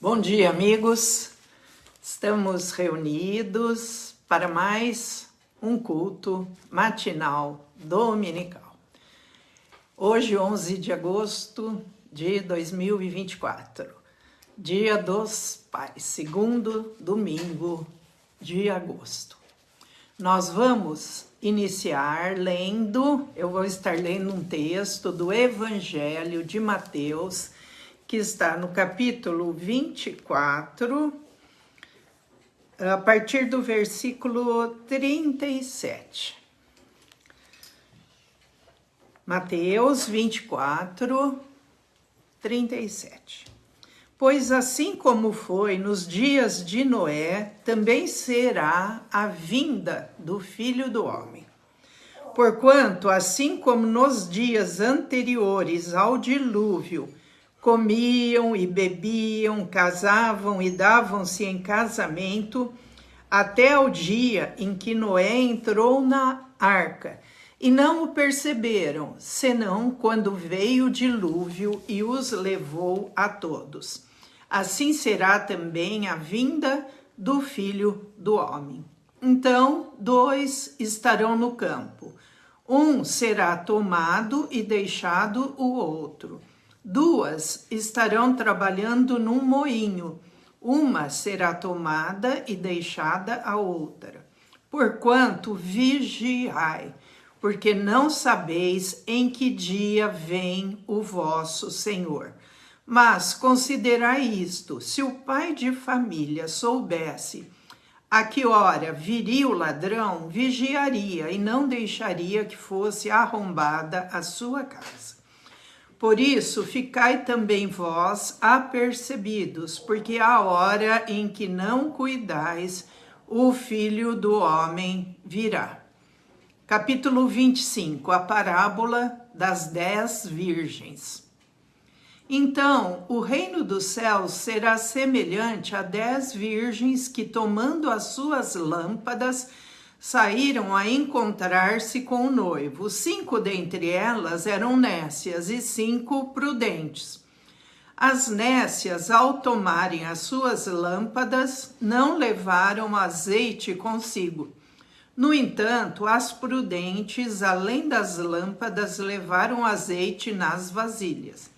Bom dia, amigos. Estamos reunidos para mais um culto matinal dominical. Hoje, 11 de agosto de 2024, Dia dos Pais, segundo domingo de agosto. Nós vamos iniciar lendo, eu vou estar lendo um texto do Evangelho de Mateus, que está no capítulo 24, a partir do versículo 37. Mateus 24, 37. Pois assim como foi nos dias de Noé, também será a vinda do Filho do Homem. Porquanto, assim como nos dias anteriores ao dilúvio, comiam e bebiam, casavam e davam-se em casamento, até o dia em que Noé entrou na arca, e não o perceberam, senão quando veio o dilúvio e os levou a todos. Assim será também a vinda do Filho do Homem. Então, dois estarão no campo, um será tomado e deixado o outro. Duas estarão trabalhando num moinho, uma será tomada e deixada a outra. Porquanto vigiai, porque não sabeis em que dia vem o vosso Senhor. Mas considerai isto: se o pai de família soubesse a que hora viria o ladrão, vigiaria e não deixaria que fosse arrombada a sua casa. Por isso, ficai também vós apercebidos, porque a hora em que não cuidais, o Filho do Homem virá. Capítulo 25, a parábola das 10 virgens. Então, o reino dos céus será semelhante a 10 virgens que, tomando as suas lâmpadas, saíram a encontrar-se com o noivo. 5 dentre elas eram nécias e 5 prudentes. As nécias, ao tomarem as suas lâmpadas, não levaram azeite consigo. No entanto, as prudentes, além das lâmpadas, levaram azeite nas vasilhas.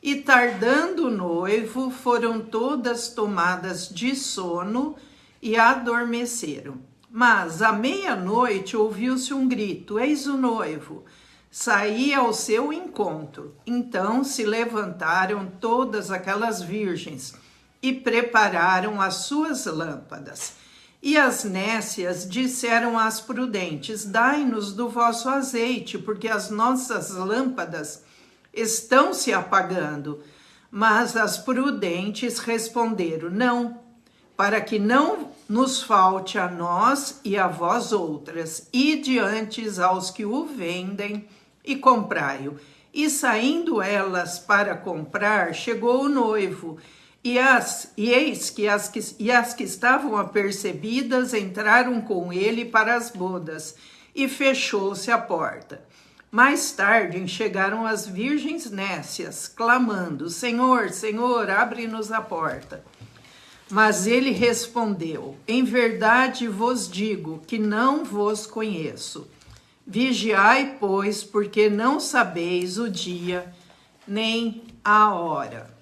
E tardando o noivo, foram todas tomadas de sono e adormeceram. Mas à meia-noite ouviu-se um grito: eis o noivo, saía ao seu encontro. Então se levantaram todas aquelas virgens e prepararam as suas lâmpadas. E as nécias disseram às prudentes: dai-nos do vosso azeite, porque as nossas lâmpadas estão se apagando. Mas as prudentes responderam: não, para que não nos falte a nós e a vós outras, ide antes aos que o vendem e comprai-o. E saindo elas para comprar, chegou o noivo, e eis que as que estavam apercebidas entraram com ele para as bodas, e fechou-se a porta. Mais tarde chegaram as virgens nécias, clamando: Senhor, Senhor, abre-nos a porta. Mas ele respondeu: em verdade vos digo que não vos conheço. Vigiai, pois, porque não sabeis o dia nem a hora.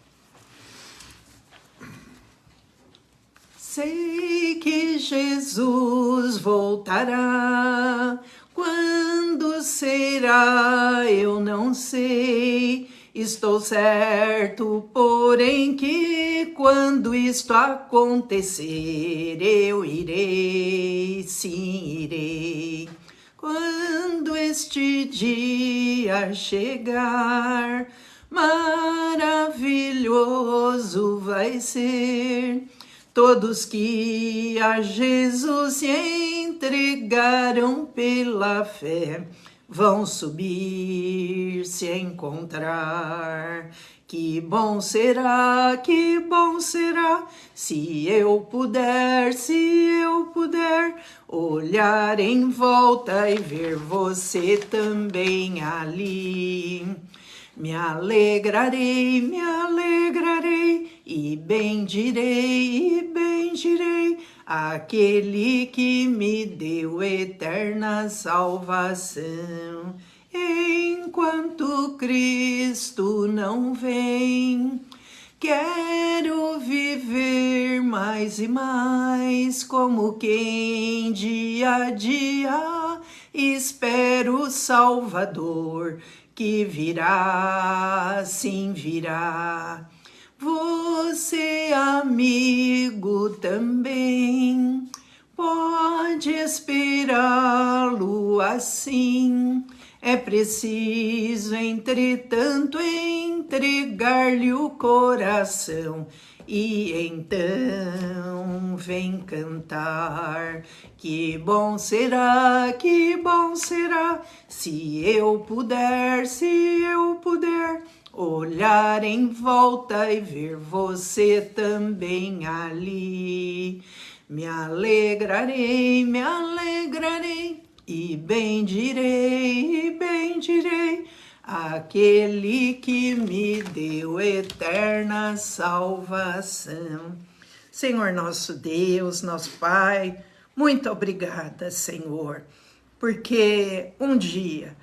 Sei que Jesus voltará. Quando será, eu não sei. Estou certo, porém, que quando isto acontecer, eu irei, sim, irei. Quando este dia chegar, maravilhoso vai ser. Todos que a Jesus se entregaram pela fé, vão subir, se encontrar. Que bom será, se eu puder olhar em volta e ver você também ali. Me alegrarei e bendirei aquele que me deu eterna salvação. Enquanto Cristo não vem, quero viver mais e mais, como quem dia a dia espero o Salvador, que virá, sim virá. Você, amigo, também pode esperá-lo assim. É preciso, entretanto, entregar-lhe o coração. E então vem cantar. Que bom será, se eu puder, olhar em volta e ver você também ali. Me alegrarei, e bendirei aquele que me deu eterna salvação. Senhor nosso Deus, nosso Pai, muito obrigada, Senhor, porque um dia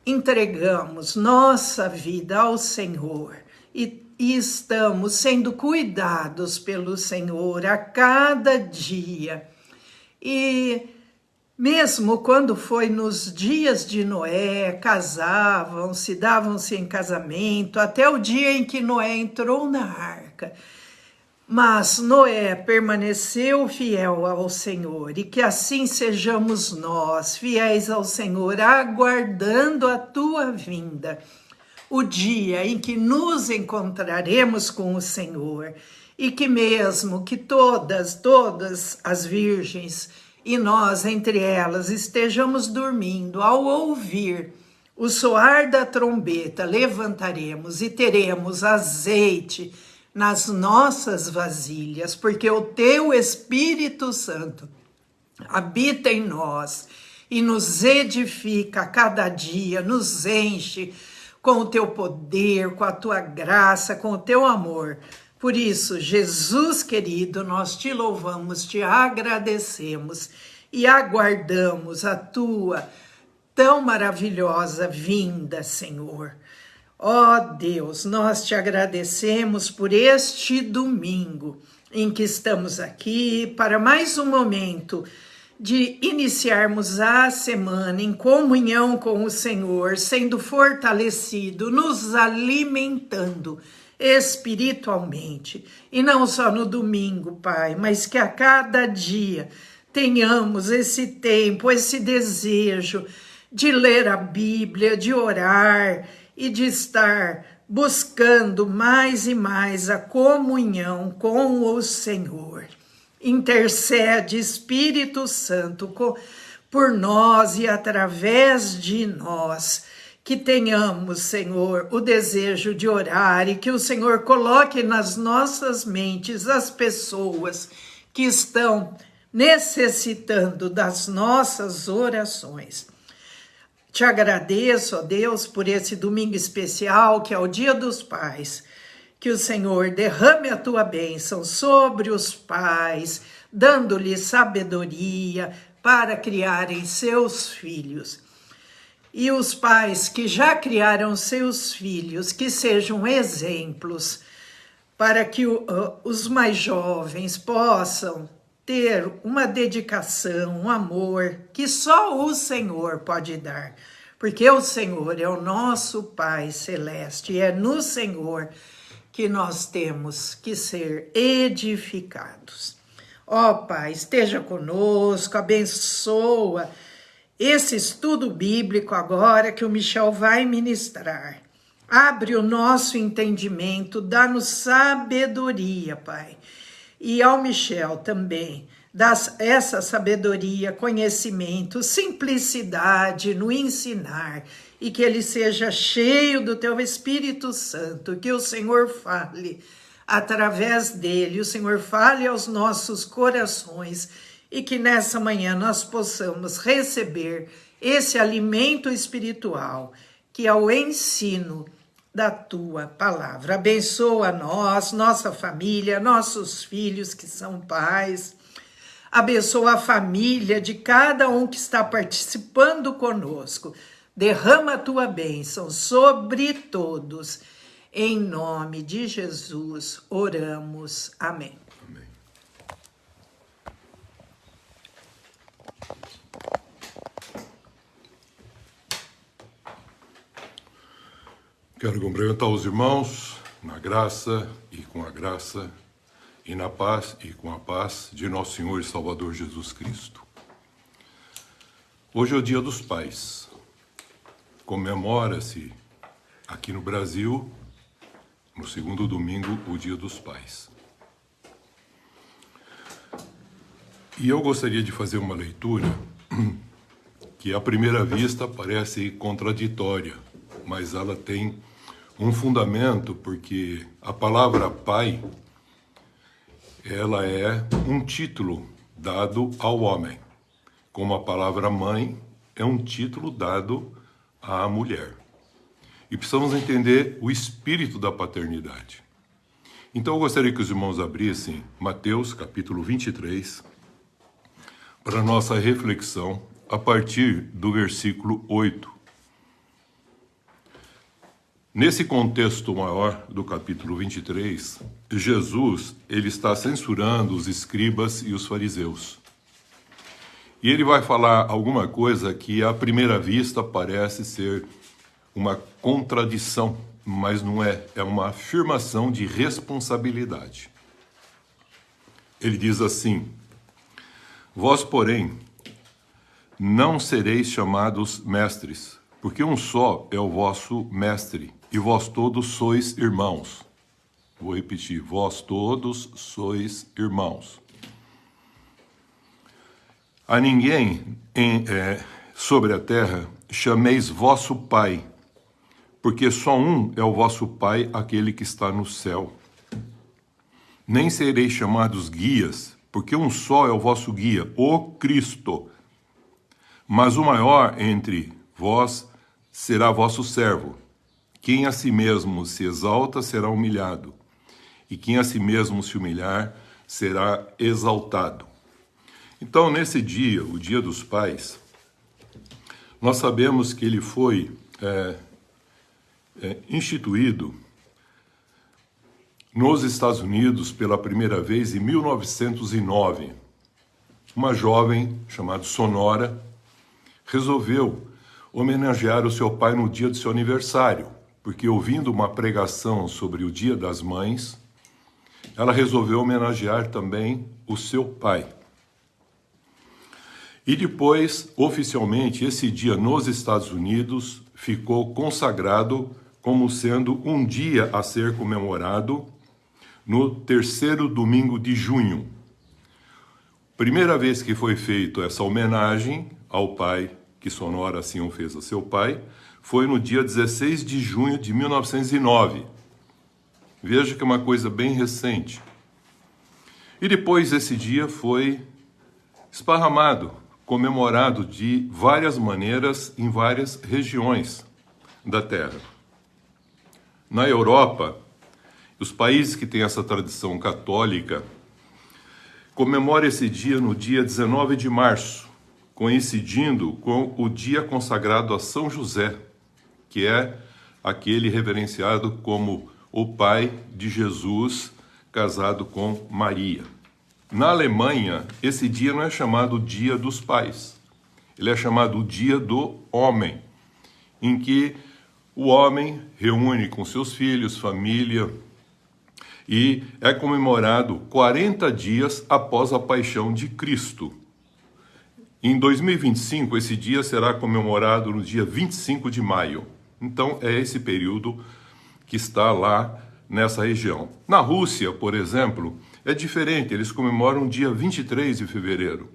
entregamos nossa vida ao Senhor e estamos sendo cuidados pelo Senhor a cada dia. E mesmo quando foi nos dias de Noé, casavam-se, davam-se em casamento, até o dia em que Noé entrou na arca. Mas Noé permaneceu fiel ao Senhor, e que assim sejamos nós, fiéis ao Senhor, aguardando a tua vinda, o dia em que nos encontraremos com o Senhor, e que mesmo que todas as virgens, e nós entre elas estejamos dormindo, ao ouvir o soar da trombeta, levantaremos e teremos azeite nas nossas vasilhas, porque o teu Espírito Santo habita em nós e nos edifica a cada dia, nos enche com o teu poder, com a tua graça, com o teu amor. Por isso, Jesus querido, nós te louvamos, te agradecemos e aguardamos a tua tão maravilhosa vinda, Senhor. Ó Deus, nós te agradecemos por este domingo em que estamos aqui para mais um momento de iniciarmos a semana em comunhão com o Senhor, sendo fortalecido, nos alimentando espiritualmente. E não só no domingo, Pai, mas que a cada dia tenhamos esse tempo, esse desejo de ler a Bíblia, de orar e de estar buscando mais e mais a comunhão com o Senhor. Intercede, Espírito Santo, por nós e através de nós, que tenhamos, Senhor, o desejo de orar e que o Senhor coloque nas nossas mentes as pessoas que estão necessitando das nossas orações. Te agradeço, ó Deus, por esse domingo especial, que é o Dia dos Pais. Que o Senhor derrame a tua bênção sobre os pais, dando-lhes sabedoria para criarem seus filhos. E os pais que já criaram seus filhos, que sejam exemplos para que os mais jovens possam ter uma dedicação, um amor que só o Senhor pode dar, porque o Senhor é o nosso Pai Celeste e é no Senhor que nós temos que ser edificados. Ó Pai, esteja conosco, abençoa esse estudo bíblico agora que o Michel vai ministrar. Abre o nosso entendimento, dá-nos sabedoria, Pai. E ao Michel também, dá essa sabedoria, conhecimento, simplicidade no ensinar, e que ele seja cheio do teu Espírito Santo, que o Senhor fale através dele, o Senhor fale aos nossos corações, e que nessa manhã nós possamos receber esse alimento espiritual, que é o ensino da tua palavra. Abençoa nós, nossa família, nossos filhos que são pais. Abençoa a família de cada um que está participando conosco. Derrama a tua bênção sobre todos. Em nome de Jesus, oramos. Amém. Amém. Quero cumprimentar os irmãos na graça e com a graça, e na paz e com a paz de nosso Senhor e Salvador Jesus Cristo. Hoje é o Dia dos Pais. Comemora-se aqui no Brasil, no segundo domingo, o Dia dos Pais. E eu gostaria de fazer uma leitura que à primeira vista parece contraditória, mas ela tem um fundamento, porque a palavra pai, ela é um título dado ao homem, como a palavra mãe é um título dado à mulher. E precisamos entender o espírito da paternidade. Então eu gostaria que os irmãos abrissem Mateus capítulo 23 para nossa reflexão a partir do versículo 8. Nesse contexto maior do capítulo 23, Jesus ele está censurando os escribas e os fariseus. E ele vai falar alguma coisa que à primeira vista parece ser uma contradição, mas não é, é uma afirmação de responsabilidade. Ele diz assim: vós, porém, não sereis chamados mestres, porque um só é o vosso mestre, e vós todos sois irmãos. Vou repetir, vós todos sois irmãos. A ninguém sobre a terra chameis vosso pai, porque só um é o vosso pai, aquele que está no céu. Nem sereis chamados guias, porque um só é o vosso guia, o Cristo. Mas o maior entre vós será vosso servo. Quem a si mesmo se exalta será humilhado, e quem a si mesmo se humilhar será exaltado. Então, nesse dia, o Dia dos Pais, nós sabemos que ele foi instituído nos Estados Unidos pela primeira vez em 1909. Uma jovem chamada Sonora resolveu homenagear o seu pai no dia do seu aniversário, porque ouvindo uma pregação sobre o Dia das Mães, ela resolveu homenagear também o seu pai. E depois, oficialmente, esse dia nos Estados Unidos ficou consagrado como sendo um dia a ser comemorado no terceiro domingo de junho. Primeira vez que foi feita essa homenagem ao pai, que Sonora assim o fez a seu pai, foi no dia 16 de junho de 1909. Veja que é uma coisa bem recente. E depois esse dia foi esparramado, comemorado de várias maneiras em várias regiões da Terra. Na Europa, os países que têm essa tradição católica comemoram esse dia no dia 19 de março, coincidindo com o dia consagrado a São José, que é aquele reverenciado como o pai de Jesus casado com Maria. Na Alemanha, esse dia não é chamado Dia dos Pais, ele é chamado Dia do Homem, em que o homem reúne com seus filhos, família, e é comemorado 40 dias após a paixão de Cristo. Em 2025, esse dia será comemorado no dia 25 de maio. Então, é esse período que está lá nessa região. Na Rússia, por exemplo, é diferente. Eles comemoram dia 23 de fevereiro.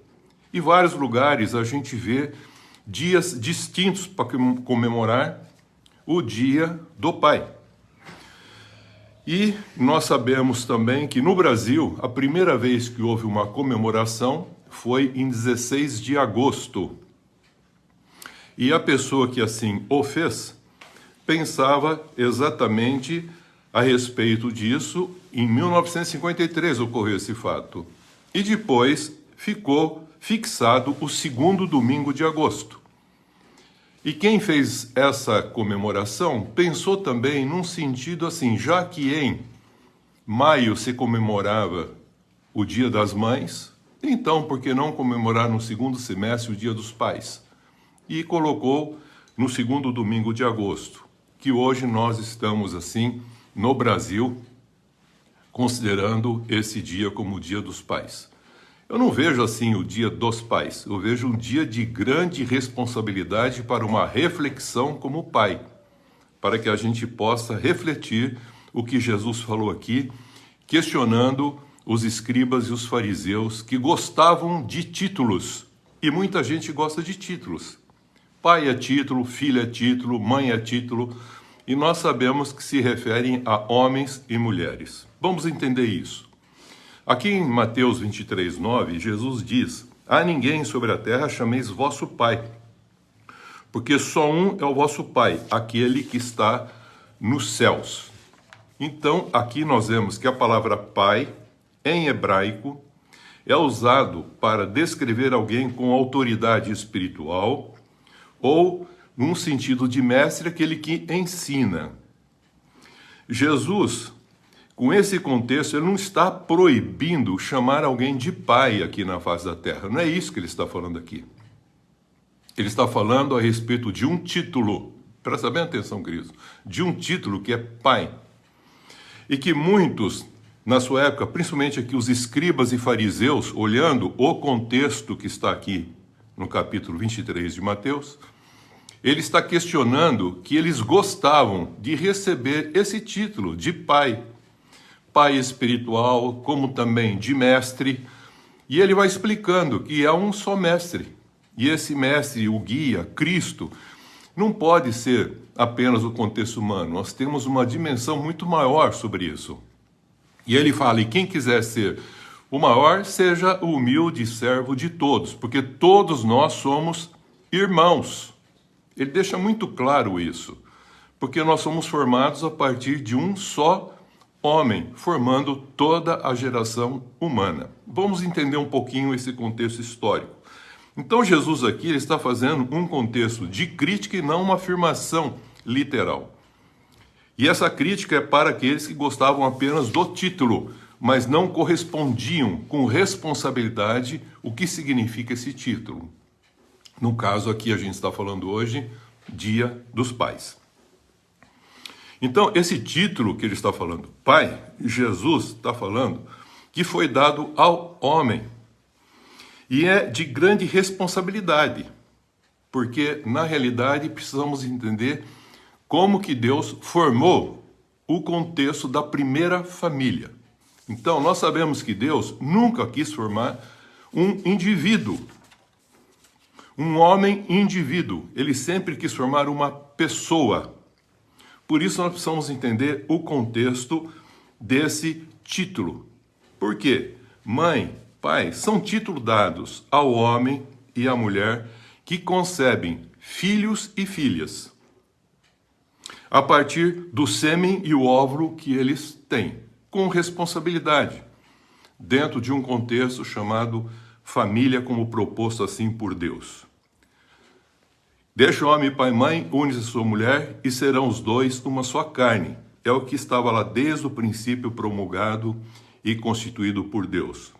Em vários lugares, a gente vê dias distintos para comemorar o Dia do Pai. E nós sabemos também que no Brasil, a primeira vez que houve uma comemoração foi em 16 de agosto. E a pessoa que assim o fez pensava exatamente a respeito disso. Em 1953 ocorreu esse fato. E depois ficou fixado o segundo domingo de agosto. E quem fez essa comemoração pensou também num sentido assim, já que em maio se comemorava o Dia das Mães, então por que não comemorar no segundo semestre o Dia dos Pais? E colocou no segundo domingo de agosto, que hoje nós estamos assim no Brasil, considerando esse dia como o Dia dos Pais. Eu não vejo assim o Dia dos Pais, eu vejo um dia de grande responsabilidade para uma reflexão como pai, para que a gente possa refletir o que Jesus falou aqui, questionando os escribas e os fariseus que gostavam de títulos, e muita gente gosta de títulos. Pai é título, filho é título, mãe é título, e nós sabemos que se referem a homens e mulheres. Vamos entender isso. Aqui em Mateus 23, 9, Jesus diz: a ninguém sobre a terra chameis vosso Pai, porque só um é o vosso Pai, aquele que está nos céus. Então, aqui nós vemos que a palavra Pai, em hebraico, é usado para descrever alguém com autoridade espiritual, ou, num sentido de mestre, aquele que ensina. Jesus, com esse contexto, ele não está proibindo chamar alguém de pai aqui na face da terra. Não é isso que ele está falando aqui. Ele está falando a respeito de um título. Presta bem atenção, queridos. De um título que é pai. E que muitos, na sua época, principalmente aqui os escribas e fariseus, olhando o contexto que está aqui no capítulo 23 de Mateus, ele está questionando que eles gostavam de receber esse título de pai. Pai espiritual, como também de mestre, e ele vai explicando que há um só mestre, e esse mestre, o guia, Cristo, não pode ser apenas o contexto humano, nós temos uma dimensão muito maior sobre isso. E ele fala, e quem quiser ser o maior, seja o humilde servo de todos, porque todos nós somos irmãos. Ele deixa muito claro isso, porque nós somos formados a partir de um só homem, formando toda a geração humana. Vamos entender um pouquinho esse contexto histórico. Então Jesus aqui ele está fazendo um contexto de crítica e não uma afirmação literal. E essa crítica é para aqueles que gostavam apenas do título, mas não correspondiam com responsabilidade o que significa esse título. No caso aqui a gente está falando hoje, Dia dos Pais. Então, esse título que ele está falando, Pai, Jesus está falando, que foi dado ao homem. E é de grande responsabilidade, porque, na realidade, precisamos entender como que Deus formou o contexto da primeira família. Então, nós sabemos que Deus nunca quis formar um indivíduo, um homem indivíduo. Ele sempre quis formar uma pessoa. Por isso nós precisamos entender o contexto desse título. Por quê? Mãe, pai, são títulos dados ao homem e à mulher que concebem filhos e filhas, a partir do sêmen e o óvulo que eles têm, com responsabilidade, dentro de um contexto chamado família, como proposto assim por Deus. Deixa o homem, pai e mãe, une-se a sua mulher e serão os dois uma só carne. É o que estava lá desde o princípio promulgado e constituído por Deus.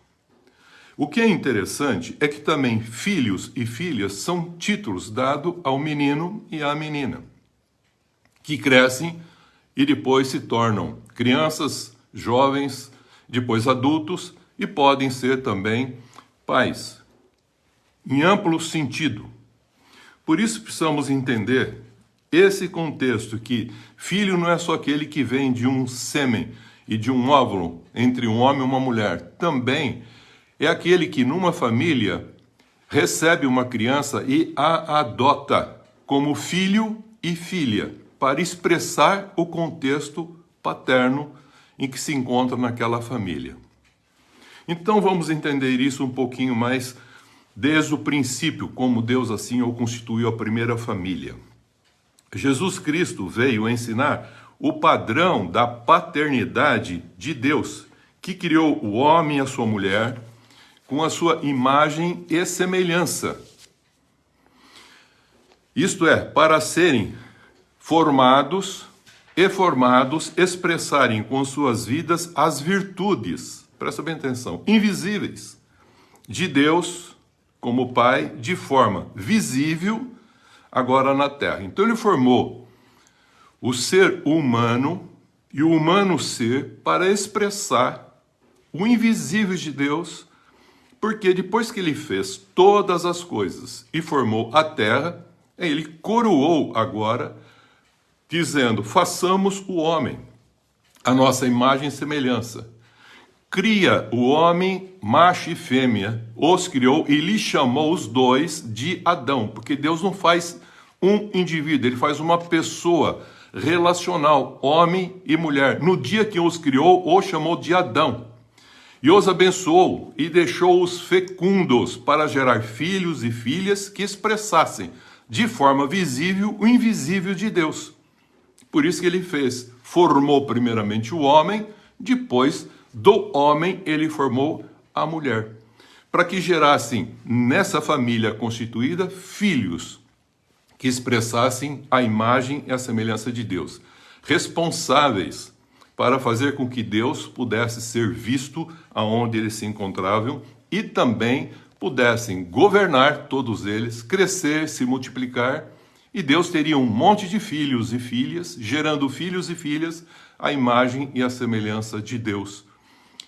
O que é interessante é que também filhos e filhas são títulos dados ao menino e à menina, que crescem e depois se tornam crianças, jovens, depois adultos e podem ser também pais, em amplo sentido. Por isso precisamos entender esse contexto que filho não é só aquele que vem de um sêmen e de um óvulo entre um homem e uma mulher. Também é aquele que numa família recebe uma criança e a adota como filho e filha, para expressar o contexto paterno em que se encontra naquela família. Então vamos entender isso um pouquinho mais desde o princípio, como Deus assim o constituiu a primeira família. Jesus Cristo veio ensinar o padrão da paternidade de Deus, que criou o homem e a sua mulher com a sua imagem e semelhança. Isto é, para serem formados, expressarem com suas vidas as virtudes, presta bem atenção, invisíveis, de Deus como Pai, de forma visível, agora na terra. Então ele formou o ser humano e o humano ser para expressar o invisível de Deus, porque depois que ele fez todas as coisas e formou a terra, ele coroou agora, dizendo, façamos o homem, a nossa imagem e semelhança. Cria o homem, macho e fêmea, os criou e lhe chamou os dois de Adão, porque Deus não faz um indivíduo, ele faz uma pessoa relacional, homem e mulher. No dia que os criou, os chamou de Adão. E os abençoou e deixou-os fecundos para gerar filhos e filhas que expressassem de forma visível o invisível de Deus. Por isso que ele formou primeiramente o homem, depois do homem ele formou a mulher, para que gerassem nessa família constituída filhos que expressassem a imagem e a semelhança de Deus, responsáveis para fazer com que Deus pudesse ser visto aonde eles se encontravam e também pudessem governar todos eles, crescer, se multiplicar, e Deus teria um monte de filhos e filhas, gerando filhos e filhas, a imagem e a semelhança de Deus,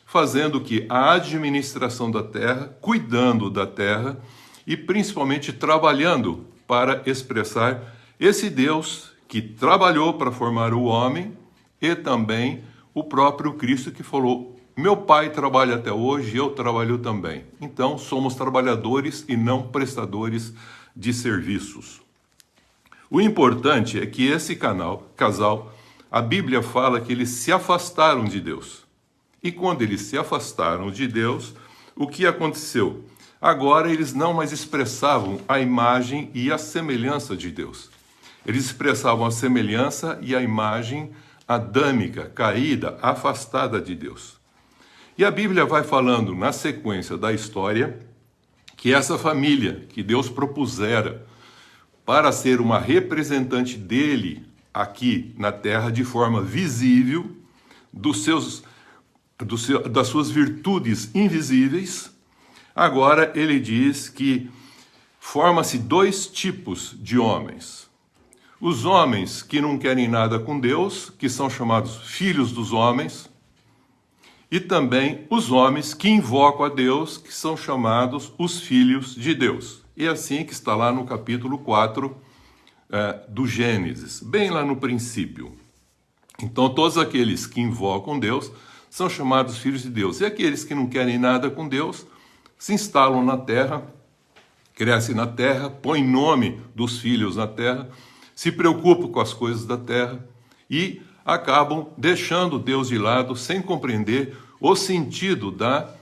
fazendo que a administração da terra, cuidando da terra e principalmente trabalhando para expressar esse Deus que trabalhou para formar o homem e também o próprio Cristo que falou, meu pai trabalha até hoje, eu trabalho também. Então, somos trabalhadores e não prestadores de serviços. O importante é que esse casal, a Bíblia fala que eles se afastaram de Deus. E quando eles se afastaram de Deus, o que aconteceu? Agora eles não mais expressavam a imagem e a semelhança de Deus. Eles expressavam a semelhança e a imagem adâmica, caída, afastada de Deus. E a Bíblia vai falando na sequência da história que essa família que Deus propusera para ser uma representante dele aqui na terra de forma visível, das suas virtudes invisíveis, agora ele diz que forma-se dois tipos de homens. Os homens que não querem nada com Deus, que são chamados filhos dos homens, e também os homens que invocam a Deus, que são chamados os filhos de Deus. E é assim que está lá no capítulo 4 do Gênesis, bem lá no princípio. Então todos aqueles que invocam Deus são chamados filhos de Deus. E aqueles que não querem nada com Deus se instalam na terra, crescem na terra, põem nome dos filhos na terra, se preocupam com as coisas da terra e acabam deixando Deus de lado sem compreender o sentido da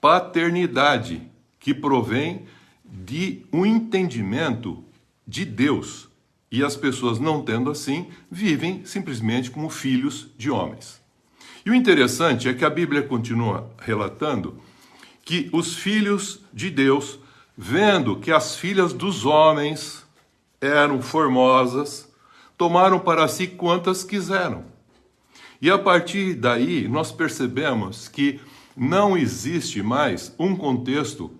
paternidade que provém de um entendimento de Deus. E as pessoas, não tendo assim, vivem simplesmente como filhos de homens. E o interessante é que a Bíblia continua relatando que os filhos de Deus, vendo que as filhas dos homens eram formosas, tomaram para si quantas quiseram. E a partir daí nós percebemos que não existe mais um contexto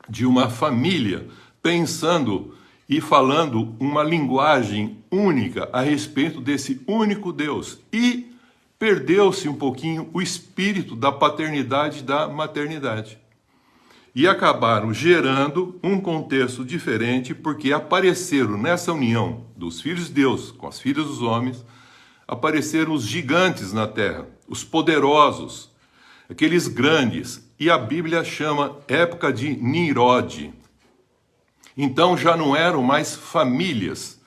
de uma família pensando e falando uma linguagem única a respeito desse único Deus. E perdeu-se um pouquinho o espírito da paternidade e da maternidade. E acabaram gerando um contexto diferente, porque apareceram nessa união dos filhos de Deus com as filhas dos homens, apareceram os gigantes na terra, os poderosos, aqueles grandes, e a Bíblia chama época de Nimrod. Então já não eram mais famílias,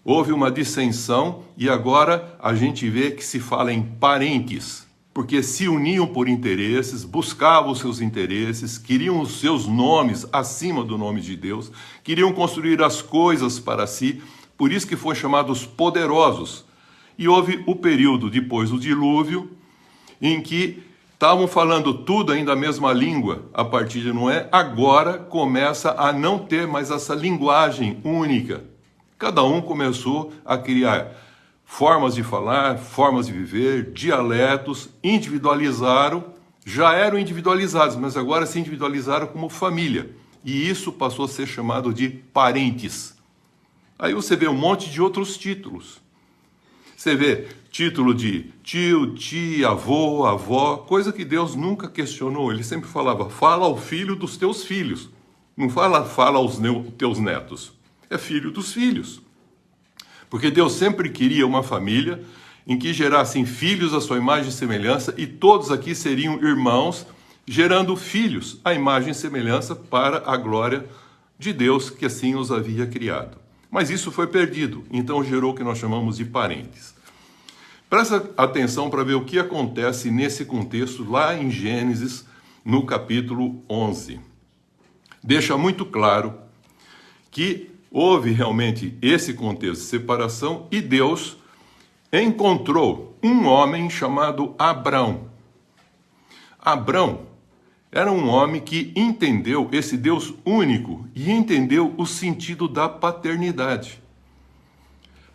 houve uma dissensão e agora a gente vê que se fala em parentes, porque se uniam por interesses, buscavam os seus interesses, queriam os seus nomes acima do nome de Deus, queriam construir as coisas para si, Por isso que foram chamados poderosos. E houve o período depois do dilúvio, em que estavam falando tudo ainda a mesma língua a partir de Noé, agora começa a não ter mais essa linguagem única. Cada um começou a criar formas de falar, formas de viver, dialetos, individualizaram, já eram individualizados, mas agora se individualizaram como família. E isso passou a ser chamado de parentes. Aí você vê um monte de outros títulos. Você vê título de tio, tia, avô, avó, coisa que Deus nunca questionou. Ele sempre falava, fala ao filho dos teus filhos. Não fala aos teus netos. É filho dos filhos. Porque Deus sempre queria uma família em que gerassem filhos à sua imagem e semelhança, e todos aqui seriam irmãos, gerando filhos à imagem e semelhança para a glória de Deus, que assim os havia criado. Mas isso foi perdido, então gerou o que nós chamamos de parentes. Presta atenção para ver o que acontece nesse contexto lá em Gênesis, no capítulo 11. Deixa muito claro que houve realmente esse contexto de separação e Deus encontrou um homem chamado Abrão. Abrão era um homem que entendeu esse Deus único e entendeu o sentido da paternidade.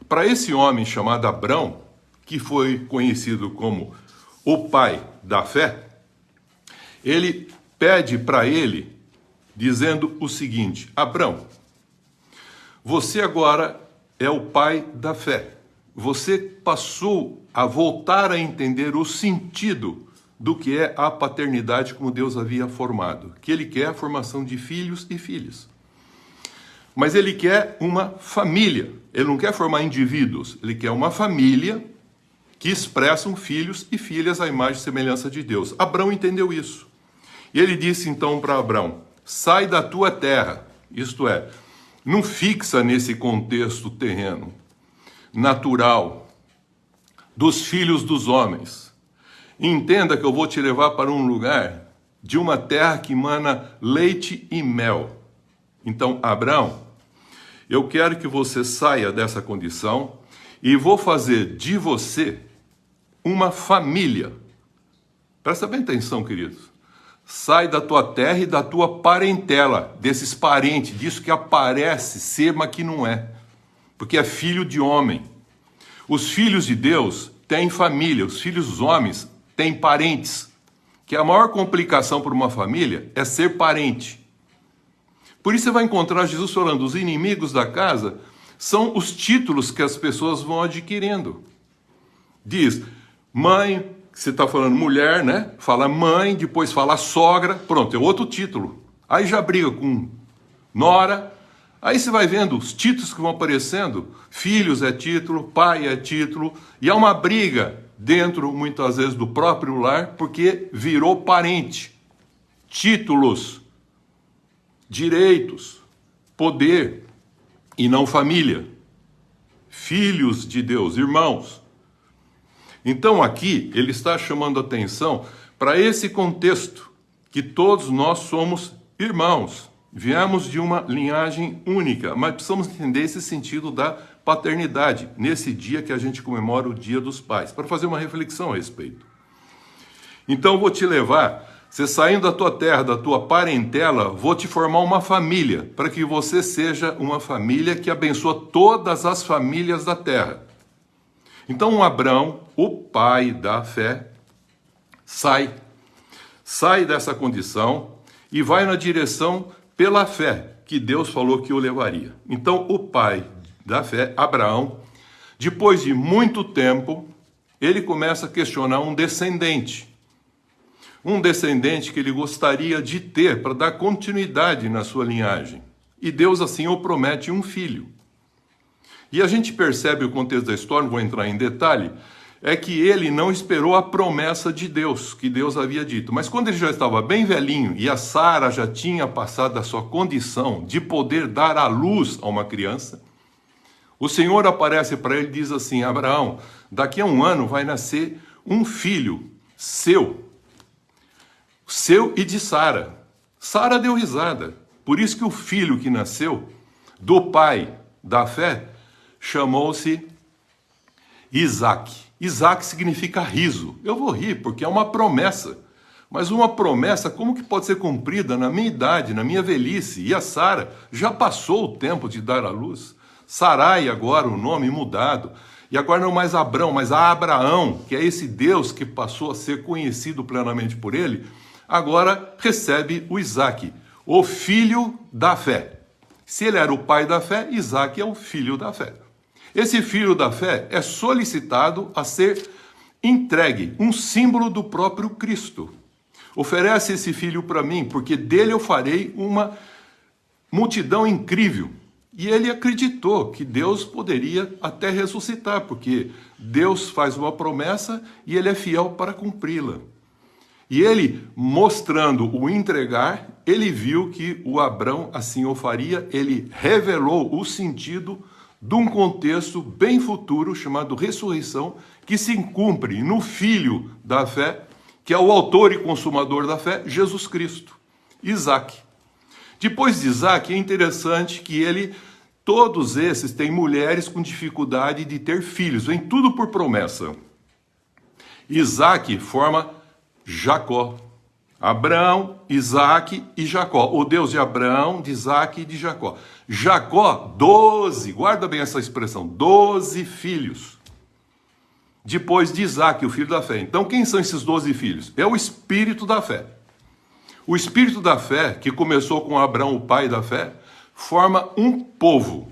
Para esse homem chamado Abrão, que foi conhecido como o pai da fé, ele pede para ele, dizendo o seguinte: Abrão, você agora é o pai da fé. Você passou a voltar a entender o sentido do que é a paternidade como Deus havia formado. Que ele quer a formação de filhos e filhas. Mas ele quer uma família. Ele não quer formar indivíduos. Ele quer uma família que expressam filhos e filhas à imagem e semelhança de Deus. Abrão entendeu isso. E ele disse então para Abrão, sai da tua terra. Isto é, não fixa nesse contexto terreno, natural, dos filhos dos homens. Entenda que eu vou te levar para um lugar de uma terra que emana leite e mel. Então, Abrão, eu quero que você saia dessa condição e vou fazer de você uma família. Presta bem atenção, queridos. Sai da tua terra e da tua parentela, desses parentes, disso que aparece ser, mas que não é. Porque é filho de homem. Os filhos de Deus têm família, os filhos dos homens têm parentes. Que a maior complicação para uma família é ser parente. Por isso você vai encontrar Jesus falando, os inimigos da casa são os títulos que as pessoas vão adquirindo. Diz, mãe, você está falando mulher, né? Fala mãe, depois fala sogra, pronto, é outro título. Aí já briga com nora. Aí você vai vendo os títulos que vão aparecendo, filhos é título, pai é título, e há uma briga dentro, muitas vezes, do próprio lar, porque virou parente. Títulos, direitos, poder, e não família. Filhos de Deus, irmãos. Então aqui ele está chamando atenção para esse contexto, que todos nós somos irmãos. Viemos de uma linhagem única, mas precisamos entender esse sentido da paternidade, nesse dia que a gente comemora o Dia dos Pais, para fazer uma reflexão a respeito. Então vou te levar, você saindo da tua terra, da tua parentela, vou te formar uma família, para que você seja uma família que abençoa todas as famílias da terra. Então Abrão, o pai da fé, sai dessa condição e vai na direção pela fé que Deus falou que o levaria. Então o pai da fé, Abraão, depois de muito tempo, ele começa a questionar um descendente que ele gostaria de ter para dar continuidade na sua linhagem. E Deus assim o promete um filho. E a gente percebe o contexto da história, não vou entrar em detalhe, é que ele não esperou a promessa de Deus, que Deus havia dito. Mas quando ele já estava bem velhinho e a Sara já tinha passado da sua condição de poder dar à luz a uma criança, o Senhor aparece para ele e diz assim, Abraão, daqui a 1 ano vai nascer um filho seu e de Sara. Sara deu risada. Por isso que o filho que nasceu do pai da fé chamou-se Isaac. Isaac significa riso. Eu vou rir porque é uma promessa. Mas uma promessa, como que pode ser cumprida na minha idade, na minha velhice? E a Sara já passou o tempo de dar à luz. Sarai agora, o nome mudado. E agora não mais Abrão, mas Abraão, que é esse Deus que passou a ser conhecido plenamente por ele, agora recebe o Isaac, o filho da fé. Se ele era o pai da fé, Isaac é o filho da fé. Esse filho da fé é solicitado a ser entregue, um símbolo do próprio Cristo. Oferece esse filho para mim, porque dele eu farei uma multidão incrível. E ele acreditou que Deus poderia até ressuscitar, porque Deus faz uma promessa e ele é fiel para cumpri-la. E ele, mostrando o entregar, ele viu que o Abrão assim o faria, ele revelou o sentido de um contexto bem futuro, chamado ressurreição, que se cumpre no Filho da fé, que é o autor e consumador da fé, Jesus Cristo, Isaac. Depois de Isaac, é interessante que todos esses têm mulheres com dificuldade de ter filhos, vem tudo por promessa. Isaac forma Jacó. Abraão, Isaac e Jacó. O Deus de Abraão, de Isaac e de Jacó. Jacó, 12, guarda bem essa expressão, 12 filhos. Depois de Isaac, o filho da fé. Então, quem são esses 12 filhos? É o espírito da fé. O espírito da fé, que começou com Abraão, o pai da fé, forma um povo.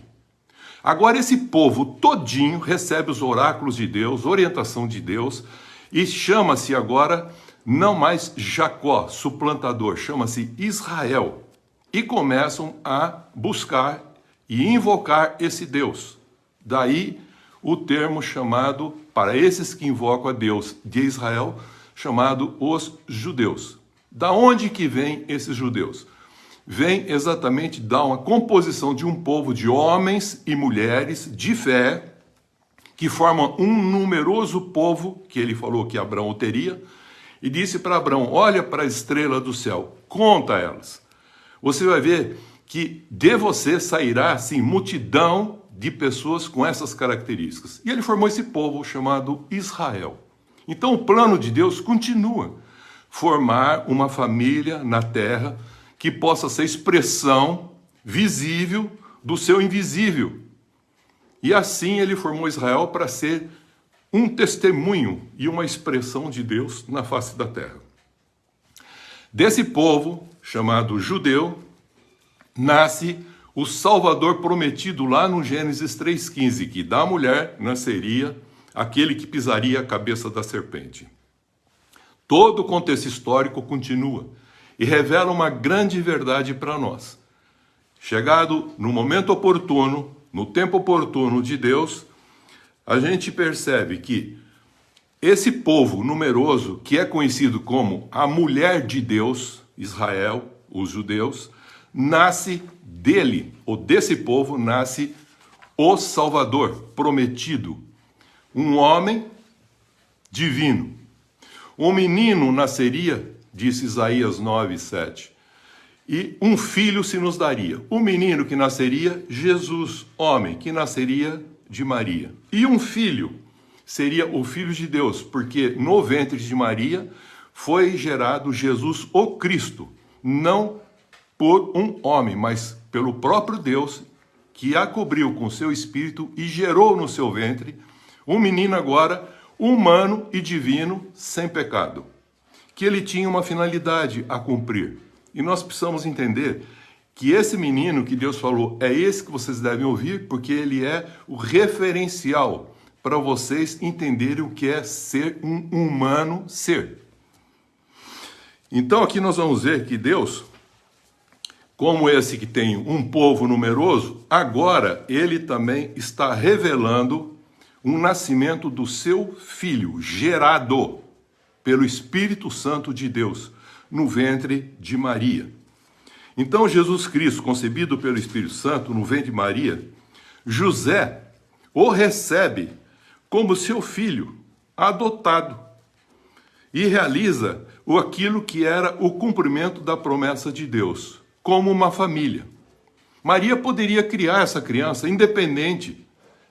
Agora esse povo todinho recebe os oráculos de Deus, orientação de Deus, e chama-se agora não mais Jacó, suplantador, chama-se Israel. E começam a buscar e invocar esse Deus. Daí o termo chamado, para esses que invocam a Deus de Israel, chamado os judeus. Da onde que vêm esses judeus? Vem exatamente da uma composição de um povo de homens e mulheres de fé, que formam um numeroso povo, que ele falou que Abraão teria, e disse para Abraão, olha para a estrela do céu, conta elas. Você vai ver que de você sairá, assim, multidão de pessoas com essas características. E ele formou esse povo chamado Israel. Então o plano de Deus continua, formar uma família na terra, que possa ser expressão visível do seu invisível. E assim ele formou Israel para ser um testemunho e uma expressão de Deus na face da terra. Desse povo, chamado judeu, nasce o Salvador prometido lá no Gênesis 3,15, que da mulher nasceria aquele que pisaria a cabeça da serpente. Todo o contexto histórico continua e revela uma grande verdade para nós. Chegado no momento oportuno, no tempo oportuno de Deus, a gente percebe que esse povo numeroso, que é conhecido como a mulher de Deus, Israel, os judeus, nasce dele, ou desse povo, nasce o Salvador prometido, um homem divino. Um menino nasceria, disse Isaías 9:7, e um filho se nos daria. O menino que nasceria, Jesus, homem, que nasceria de Maria. E um filho seria o Filho de Deus, porque no ventre de Maria foi gerado Jesus, o Cristo, não por um homem, mas pelo próprio Deus, que a cobriu com seu espírito e gerou no seu ventre um menino agora humano e divino, sem pecado, que ele tinha uma finalidade a cumprir. E nós precisamos entender que esse menino que Deus falou é esse que vocês devem ouvir, porque ele é o referencial para vocês entenderem o que é ser um humano ser. Então aqui nós vamos ver que Deus, como esse que tem um povo numeroso, agora ele também está revelando um nascimento do seu filho, gerado pelo Espírito Santo de Deus, no ventre de Maria. Então Jesus Cristo, concebido pelo Espírito Santo no ventre de Maria, José o recebe como seu filho adotado e realiza aquilo que era o cumprimento da promessa de Deus, como uma família. Maria poderia criar essa criança independente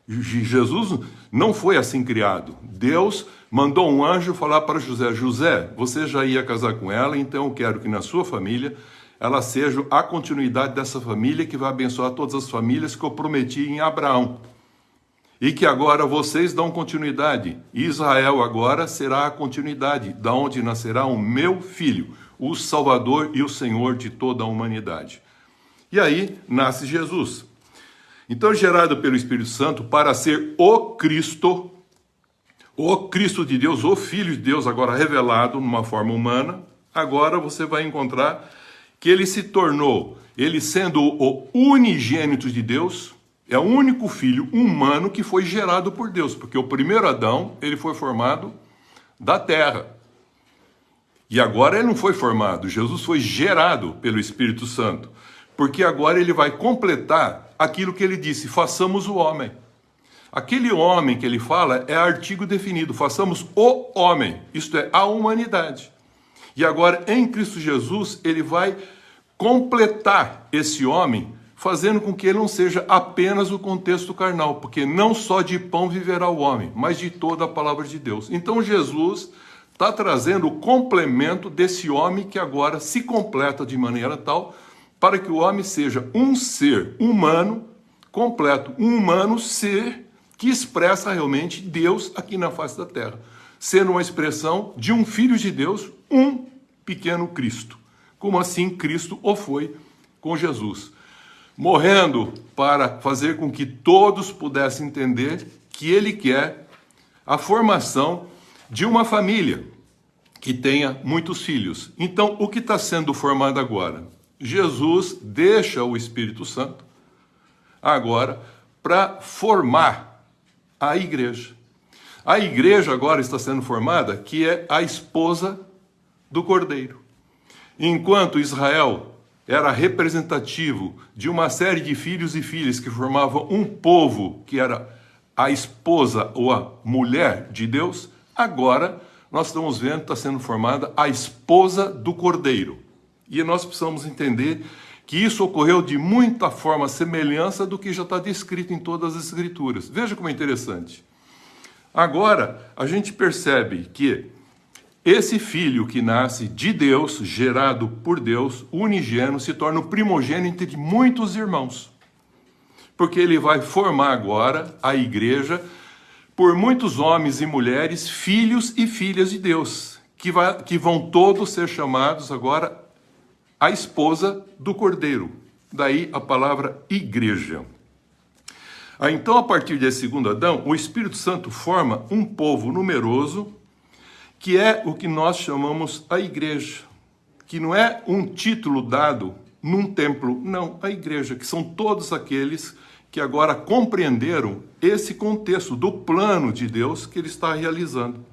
Jesus não foi assim criado. Deus mandou um anjo falar para José: José, você já ia casar com ela, então eu quero que na sua família ela seja a continuidade dessa família que vai abençoar todas as famílias que eu prometi em Abraão. E que agora vocês dão continuidade. Israel agora será a continuidade, da onde nascerá o meu filho, o Salvador e o Senhor de toda a humanidade. E aí nasce Jesus. Então, gerado pelo Espírito Santo para ser o Cristo de Deus, o Filho de Deus, agora revelado numa forma humana, agora você vai encontrar que ele se tornou, ele sendo o unigênito de Deus, é o único filho humano que foi gerado por Deus, porque o primeiro Adão, ele foi formado da terra. E agora ele não foi formado, Jesus foi gerado pelo Espírito Santo, porque agora ele vai completar aquilo que ele disse: façamos o homem. Aquele homem que ele fala é artigo definido, façamos o homem, isto é, a humanidade. E agora em Cristo Jesus ele vai completar esse homem, fazendo com que ele não seja apenas o contexto carnal, porque não só de pão viverá o homem, mas de toda a palavra de Deus. Então Jesus está trazendo o complemento desse homem que agora se completa de maneira tal para que o homem seja um ser humano completo, um humano ser que expressa realmente Deus aqui na face da terra, sendo uma expressão de um filho de Deus, um pequeno Cristo, como assim Cristo o foi com Jesus, morrendo para fazer com que todos pudessem entender que ele quer a formação de uma família que tenha muitos filhos. Então, o que está sendo formado agora? Jesus deixa o Espírito Santo agora para formar a igreja. A igreja agora está sendo formada, que é a esposa do Cordeiro. Enquanto Israel era representativo de uma série de filhos e filhas que formavam um povo que era a esposa ou a mulher de Deus, agora nós estamos vendo que está sendo formada a esposa do Cordeiro. E nós precisamos entender que isso ocorreu de muita forma semelhança do que já está descrito em todas as Escrituras. Veja como é interessante. Agora, a gente percebe que esse filho que nasce de Deus, gerado por Deus, unigênito, se torna o primogênito de muitos irmãos. Porque ele vai formar agora a igreja por muitos homens e mulheres, filhos e filhas de Deus, que vão todos ser chamados agora a esposa do Cordeiro. Daí a palavra igreja. Então, a partir desse segundo Adão, o Espírito Santo forma um povo numeroso, que é o que nós chamamos a igreja, que não é um título dado num templo, não, a igreja, que são todos aqueles que agora compreenderam esse contexto do plano de Deus que ele está realizando.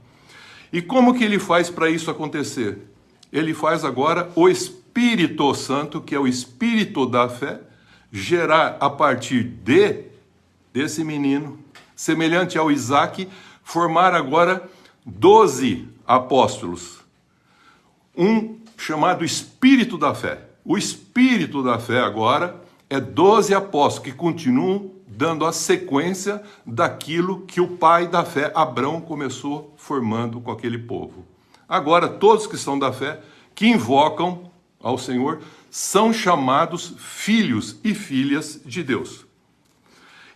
E como que ele faz para isso acontecer? Ele faz agora o Espírito Santo, que é o Espírito da fé, gerar a partir desse menino, semelhante ao Isaac, formar agora 12 apóstolos, um chamado Espírito da fé. O Espírito da fé agora é 12 apóstolos que continuam dando a sequência daquilo que o pai da fé, Abraão, começou formando com aquele povo. Agora, todos que são da fé, que invocam ao Senhor, são chamados filhos e filhas de Deus.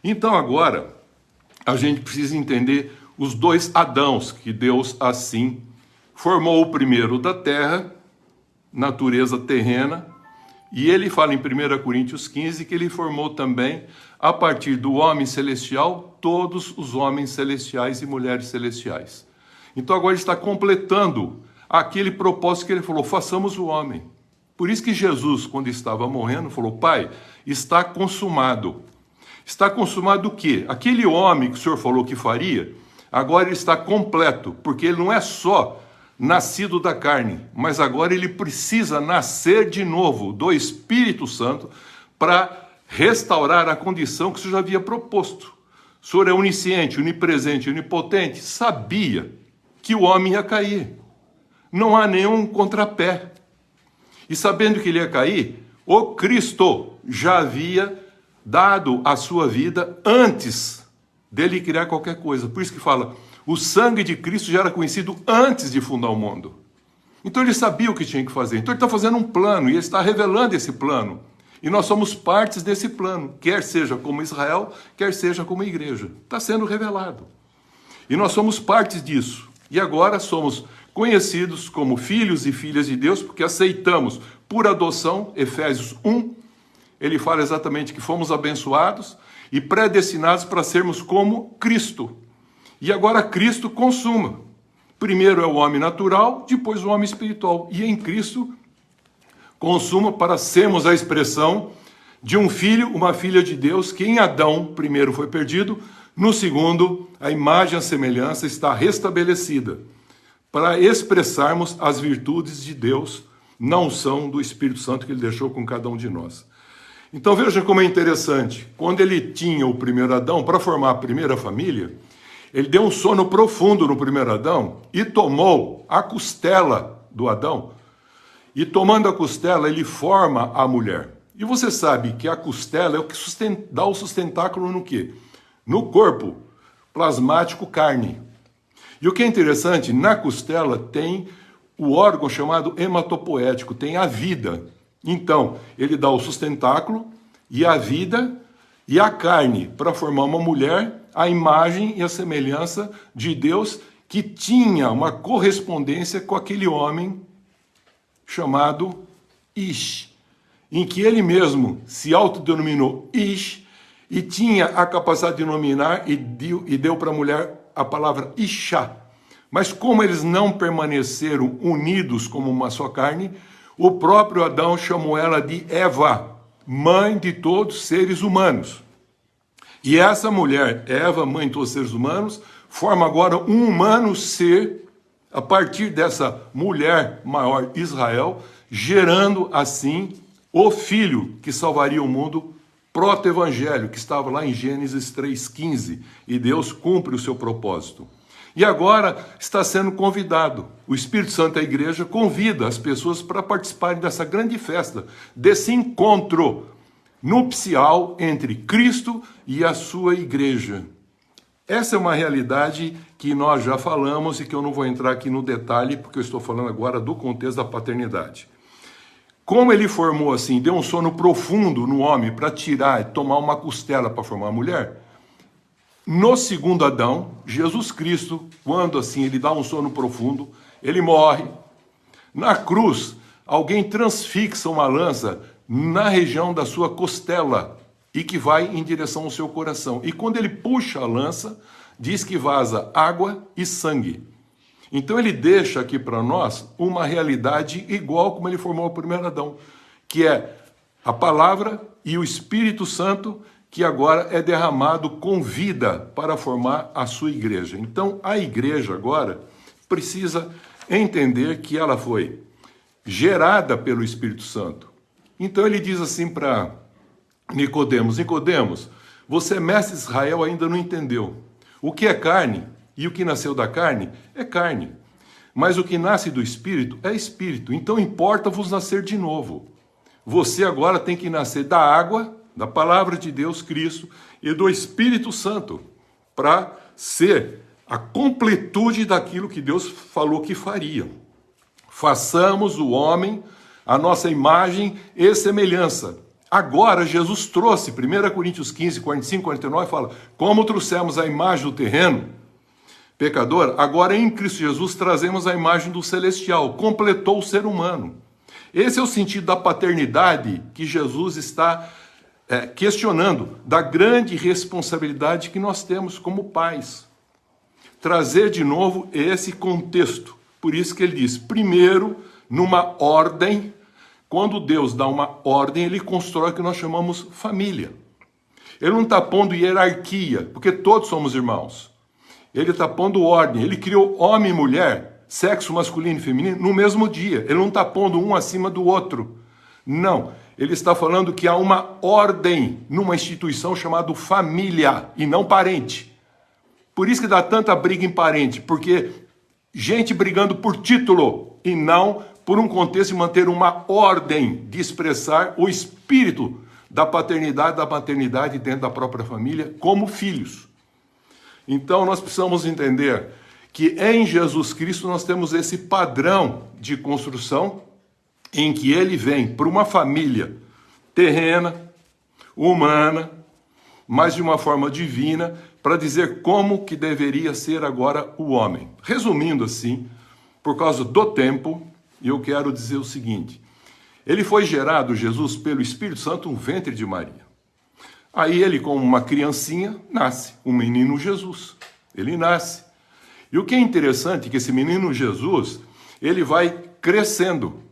Então agora, a gente precisa entender os dois Adãos que Deus assim formou: o primeiro da terra, natureza terrena, e ele fala em 1 Coríntios 15 que ele formou também, a partir do homem celestial, todos os homens celestiais e mulheres celestiais. Então agora ele está completando aquele propósito que ele falou: façamos o homem. Por isso que Jesus, quando estava morrendo, falou: Pai, está consumado. Está consumado o quê? Aquele homem que o Senhor falou que faria, agora ele está completo, porque ele não é só nascido da carne, mas agora ele precisa nascer de novo do Espírito Santo para restaurar a condição que o Senhor já havia proposto. O Senhor é onisciente, onipresente, onipotente, sabia que o homem ia cair. Não há nenhum contrapé. E sabendo que ele ia cair, o Cristo já havia dado a sua vida antes dele criar qualquer coisa. Por isso que fala, o sangue de Cristo já era conhecido antes de fundar o mundo. Então ele sabia o que tinha que fazer. Então ele está fazendo um plano e ele está revelando esse plano. E nós somos partes desse plano, quer seja como Israel, quer seja como igreja. Está sendo revelado. E nós somos partes disso. E agora somos conhecidos como filhos e filhas de Deus, porque aceitamos por adoção, Efésios 1, ele fala exatamente que fomos abençoados e predestinados para sermos como Cristo. E agora Cristo consuma. Primeiro é o homem natural, depois o homem espiritual. E em Cristo consuma para sermos a expressão de um filho, uma filha de Deus, que em Adão primeiro foi perdido, no segundo a imagem e a semelhança está restabelecida, para expressarmos as virtudes de Deus na unção do Espírito Santo que ele deixou com cada um de nós. Então veja como é interessante, quando ele tinha o primeiro Adão, para formar a primeira família, ele deu um sono profundo no primeiro Adão e tomou a costela do Adão, e tomando a costela ele forma a mulher. E você sabe que a costela é o que dá o sustentáculo no quê? No corpo plasmático carne. E o que é interessante, na costela tem o órgão chamado hematopoético, tem a vida. Então, ele dá o sustentáculo e a vida e a carne para formar uma mulher, a imagem e a semelhança de Deus, que tinha uma correspondência com aquele homem chamado Ish, em que ele mesmo se autodenominou Ish e tinha a capacidade de nominar e deu para a mulher a palavra Isha. Mas como eles não permaneceram unidos como uma só carne, o próprio Adão chamou ela de Eva, mãe de todos os seres humanos. E essa mulher, Eva, mãe de todos os seres humanos, forma agora um humano ser, a partir dessa mulher maior, Israel, gerando assim o filho que salvaria o mundo, proto-evangelho, que estava lá em Gênesis 3,15. E Deus cumpre o seu propósito. E agora está sendo convidado. O Espírito Santo da igreja convida as pessoas para participarem dessa grande festa, desse encontro nupcial entre Cristo e a sua igreja. Essa é uma realidade que nós já falamos e que eu não vou entrar aqui no detalhe, porque eu estou falando agora do contexto da paternidade. Como ele formou assim, deu um sono profundo no homem para tirar e tomar uma costela para formar a mulher, no segundo Adão, Jesus Cristo, quando assim ele dá um sono profundo, ele morre. Na cruz, alguém transfixa uma lança na região da sua costela e que vai em direção ao seu coração. E quando ele puxa a lança, diz que vaza água e sangue. Então ele deixa aqui para nós uma realidade igual como ele formou o primeiro Adão, que é a palavra e o Espírito Santo, que agora é derramado com vida para formar a sua igreja. Então a igreja agora precisa entender que ela foi gerada pelo Espírito Santo. Então ele diz assim para Nicodemos: Nicodemos, você, mestre de Israel, ainda não entendeu. O que é carne e o que nasceu da carne é carne, mas o que nasce do Espírito é Espírito. Então importa-vos nascer de novo. Você agora tem que nascer da água, da palavra de Deus, Cristo, e do Espírito Santo, para ser a completude daquilo que Deus falou que faria. Façamos o homem a nossa imagem e semelhança. Agora Jesus trouxe, 1 Coríntios 15, 45, 49, fala, como trouxemos a imagem do terreno, pecador, agora em Cristo Jesus trazemos a imagem do celestial, completou o ser humano. Esse é o sentido da paternidade que Jesus está questionando, da grande responsabilidade que nós temos como pais. Trazer de novo esse contexto. Por isso que ele diz, primeiro, numa ordem, quando Deus dá uma ordem, ele constrói o que nós chamamos família. Ele não está pondo hierarquia, porque todos somos irmãos. Ele está pondo ordem. Ele criou homem e mulher, sexo masculino e feminino, no mesmo dia. Ele não está pondo um acima do outro. Não. Ele está falando que há uma ordem numa instituição chamada família e não parente. Por isso que dá tanta briga em parente, porque gente brigando por título e não por um contexto de manter uma ordem de expressar o espírito da paternidade, da maternidade dentro da própria família como filhos. Então nós precisamos entender que em Jesus Cristo nós temos esse padrão de construção em que ele vem para uma família terrena, humana, mas de uma forma divina, para dizer como que deveria ser agora o homem. Resumindo assim, por causa do tempo, eu quero dizer o seguinte: ele foi gerado, Jesus, pelo Espírito Santo, no ventre de Maria. Aí ele, como uma criancinha, nasce, um menino Jesus. Ele nasce. E o que é interessante é que esse menino Jesus, ele vai crescendo.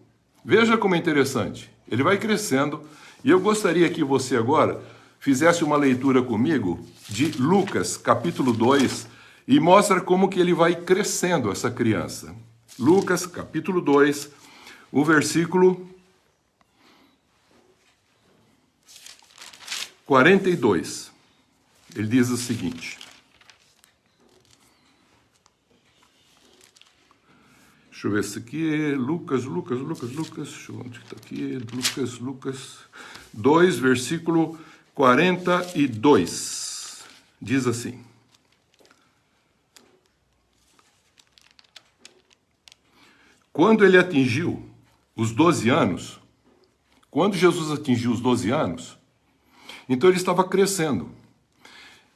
Veja como é interessante. Ele vai crescendo. E eu gostaria que você agora fizesse uma leitura comigo de Lucas, capítulo 2, e mostra como que ele vai crescendo, essa criança. Lucas, capítulo 2, o versículo 42. Ele diz o seguinte. Deixa eu ver se aqui, Lucas, deixa eu ver onde está aqui, Lucas 2, versículo 42, diz assim: quando ele atingiu os 12 anos, quando Jesus atingiu os 12 anos, então ele estava crescendo,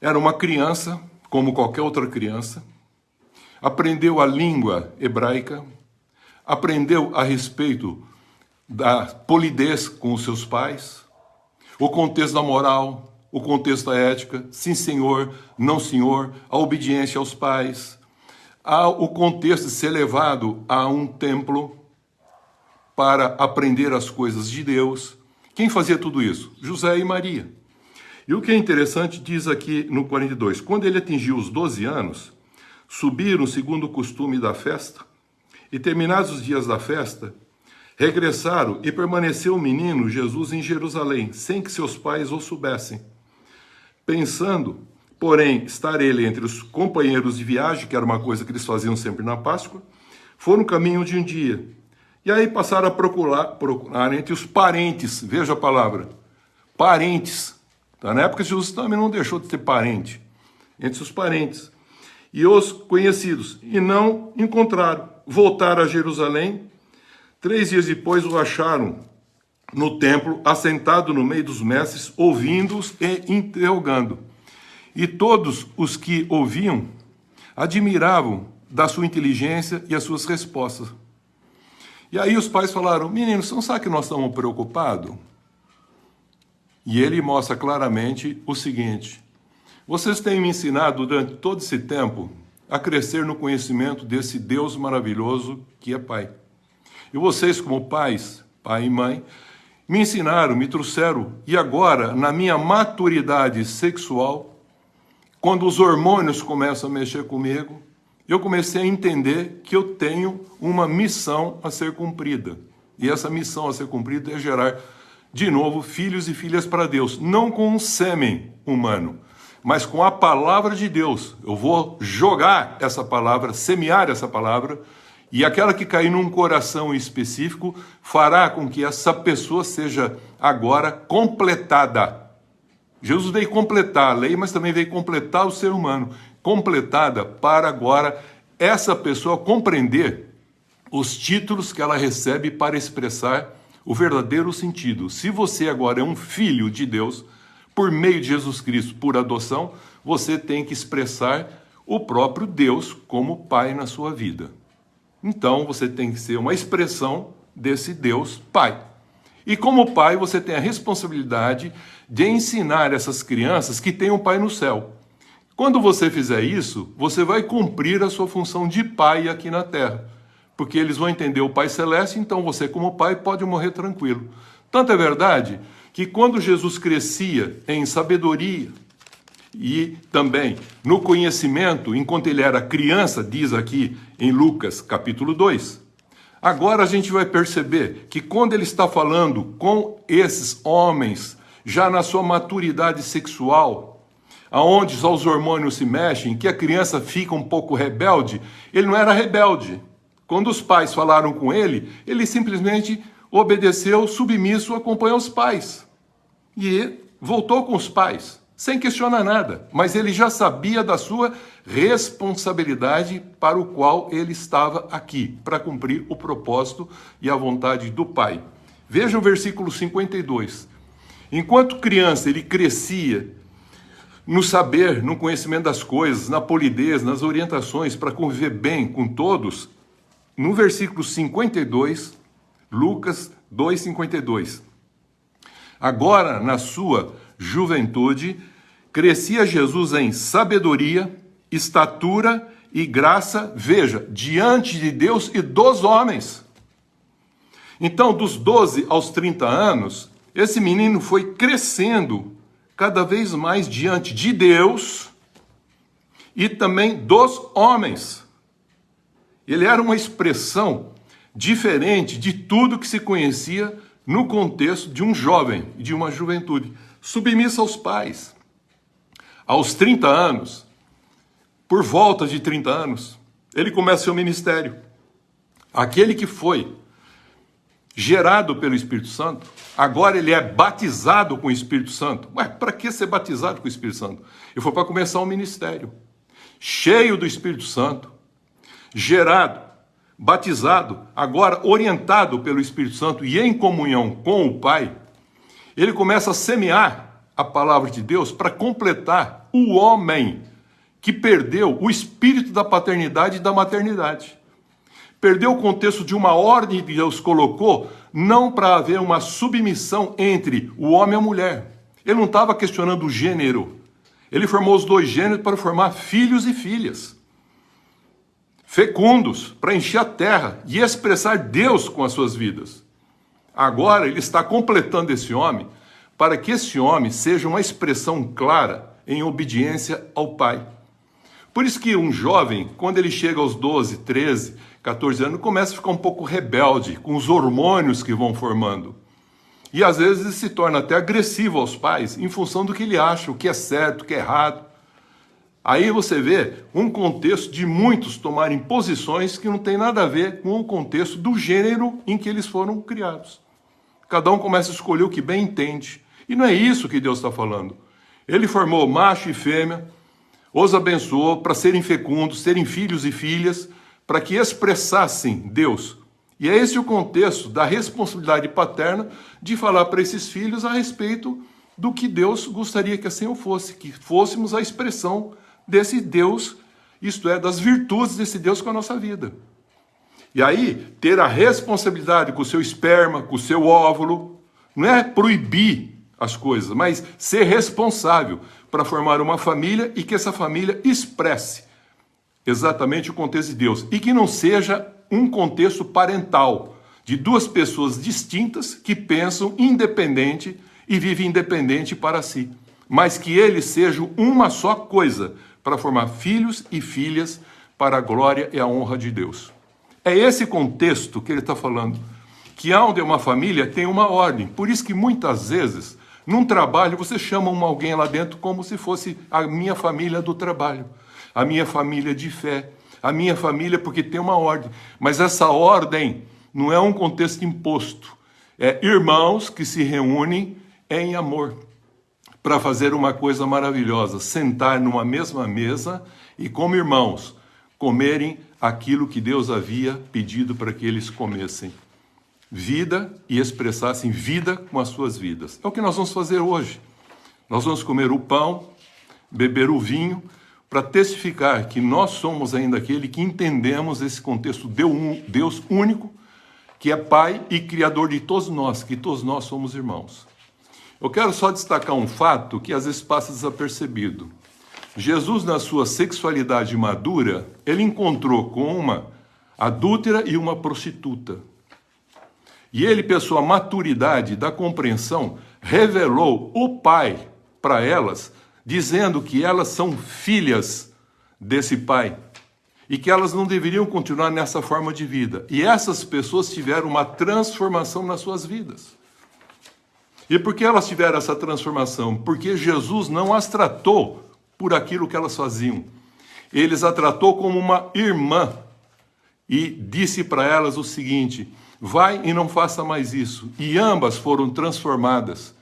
era uma criança, como qualquer outra criança, aprendeu a língua hebraica, aprendeu a respeito da polidez com os seus pais, o contexto da moral, o contexto da ética, sim senhor, não senhor, a obediência aos pais, o contexto de ser levado a um templo para aprender as coisas de Deus. Quem fazia tudo isso? José e Maria. E o que é interessante, diz aqui no 42, quando ele atingiu os 12 anos, subiram segundo o costume da festa, e terminados os dias da festa, regressaram e permaneceu o menino Jesus em Jerusalém, sem que seus pais o soubessem. Pensando, porém, estar ele entre os companheiros de viagem, que era uma coisa que eles faziam sempre na Páscoa, foram no caminho de um dia. E aí passaram a procurar entre os parentes, veja a palavra, parentes. Tá? Na época Jesus também não deixou de ter parente, entre os parentes. E os conhecidos, e não encontraram. Voltaram a Jerusalém. 3 dias depois o acharam no templo, assentado no meio dos mestres, ouvindo-os e interrogando. E todos os que ouviam admiravam da sua inteligência e as suas respostas. E aí os pais falaram: menino, você não sabe que nós estamos preocupados? E ele mostra claramente o seguinte: vocês têm me ensinado durante todo esse tempo a crescer no conhecimento desse Deus maravilhoso que é Pai. E vocês, como pais, pai e mãe, me ensinaram, me trouxeram, e agora, na minha maturidade sexual, quando os hormônios começam a mexer comigo, eu comecei a entender que eu tenho uma missão a ser cumprida. E essa missão a ser cumprida é gerar, de novo, filhos e filhas para Deus, não com um sêmen humano, mas com a palavra de Deus. Eu vou jogar essa palavra, semear essa palavra, e aquela que cair num coração específico fará com que essa pessoa seja agora completada. Jesus veio completar a lei, mas também veio completar o ser humano. Completada para agora essa pessoa compreender os títulos que ela recebe para expressar o verdadeiro sentido. Se você agora é um filho de Deus, por meio de Jesus Cristo, por adoção, você tem que expressar o próprio Deus como Pai na sua vida. Então, você tem que ser uma expressão desse Deus Pai. E como pai, você tem a responsabilidade de ensinar essas crianças que tem um Pai no céu. Quando você fizer isso, você vai cumprir a sua função de pai aqui na terra. Porque eles vão entender o Pai Celeste, então você, como pai, pode morrer tranquilo. Tanto é verdade que quando Jesus crescia em sabedoria e também no conhecimento, enquanto ele era criança, diz aqui em Lucas capítulo 2, agora a gente vai perceber que quando ele está falando com esses homens, já na sua maturidade sexual, aonde só os hormônios se mexem, que a criança fica um pouco rebelde, ele não era rebelde. Quando os pais falaram com ele, ele simplesmente obedeceu, submisso, acompanhou os pais. E voltou com os pais, sem questionar nada, mas ele já sabia da sua responsabilidade para o qual ele estava aqui, para cumprir o propósito e a vontade do Pai. Veja o versículo 52. Enquanto criança, ele crescia no saber, no conhecimento das coisas, na polidez, nas orientações para conviver bem com todos. No versículo 52, Lucas 2,52. Agora, na sua juventude, crescia Jesus em sabedoria, estatura e graça, veja, diante de Deus e dos homens. Então, dos 12 aos 30 anos, esse menino foi crescendo cada vez mais diante de Deus e também dos homens. Ele era uma expressão diferente de tudo que se conhecia no contexto de um jovem, de uma juventude, submissa aos pais. Aos 30 anos, por volta de 30 anos, ele começa seu ministério. Aquele que foi gerado pelo Espírito Santo, agora ele é batizado com o Espírito Santo. Mas para que ser batizado com o Espírito Santo? Ele foi para começar um ministério, cheio do Espírito Santo, gerado, batizado, agora orientado pelo Espírito Santo e em comunhão com o Pai. Ele começa a semear a palavra de Deus para completar o homem que perdeu o espírito da paternidade e da maternidade. Perdeu o contexto de uma ordem que Deus colocou, não para haver uma submissão entre o homem e a mulher. Ele não estava questionando o gênero. Ele formou os dois gêneros para formar filhos e filhas, fecundos, para encher a terra e expressar Deus com as suas vidas. Agora ele está completando esse homem para que esse homem seja uma expressão clara em obediência ao Pai. Por isso que um jovem, quando ele chega aos 12, 13, 14 anos, começa a ficar um pouco rebelde com os hormônios que vão formando. E às vezes ele se torna até agressivo aos pais em função do que ele acha, o que é certo, o que é errado. Aí você vê um contexto de muitos tomarem posições que não tem nada a ver com o contexto do gênero em que eles foram criados. Cada um começa a escolher o que bem entende. E não é isso que Deus está falando. Ele formou macho e fêmea, os abençoou para serem fecundos, serem filhos e filhas, para que expressassem Deus. E é esse o contexto da responsabilidade paterna de falar para esses filhos a respeito do que Deus gostaria que assim eu fosse, que fôssemos a expressão desse Deus, isto é, das virtudes desse Deus com a nossa vida. E aí, ter a responsabilidade com o seu esperma, com o seu óvulo, não é proibir as coisas, mas ser responsável para formar uma família e que essa família expresse exatamente o contexto de Deus. E que não seja um contexto parental, de duas pessoas distintas que pensam independente e vivem independente para si. Mas que eles sejam uma só coisa, para formar filhos e filhas para a glória e a honra de Deus. É esse contexto que ele está falando. Que onde é uma família tem uma ordem. Por isso que muitas vezes, num trabalho, você chama alguém lá dentro como se fosse a minha família do trabalho. A minha família de fé. A minha família porque tem uma ordem. Mas essa ordem não é um contexto imposto. É irmãos que se reúnem em amor para fazer uma coisa maravilhosa, sentar numa mesma mesa e, como irmãos, comerem aquilo que Deus havia pedido para que eles comessem. Vida e expressassem vida com as suas vidas. É o que nós vamos fazer hoje. Nós vamos comer o pão, beber o vinho, para testificar que nós somos ainda aquele que entendemos esse contexto de Deus único, que é Pai e Criador de todos nós, que todos nós somos irmãos. Eu quero só destacar um fato que às vezes passa desapercebido. Jesus, na sua sexualidade madura, ele encontrou com uma adúltera e uma prostituta. E ele, pela sua maturidade da compreensão, revelou o Pai para elas, dizendo que elas são filhas desse Pai e que elas não deveriam continuar nessa forma de vida. E essas pessoas tiveram uma transformação nas suas vidas. E por que elas tiveram essa transformação? Porque Jesus não as tratou por aquilo que elas faziam. Ele as tratou como uma irmã e disse para elas o seguinte: vai e não faça mais isso. E ambas foram transformadas.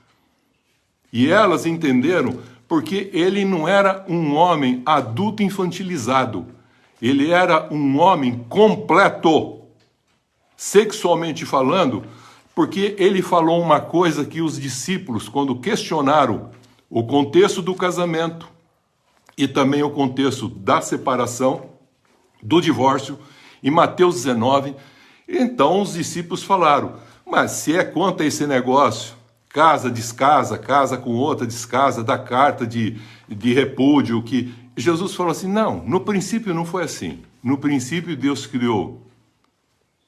E elas entenderam porque ele não era um homem adulto infantilizado. Ele era um homem completo, sexualmente falando, porque ele falou uma coisa que os discípulos, quando questionaram o contexto do casamento e também o contexto da separação, do divórcio, em Mateus 19, então os discípulos falaram, mas se é quanto a esse negócio, casa, descasa, casa com outra, descasa, dá carta de repúdio, que Jesus falou assim, não, no princípio não foi assim. No princípio Deus criou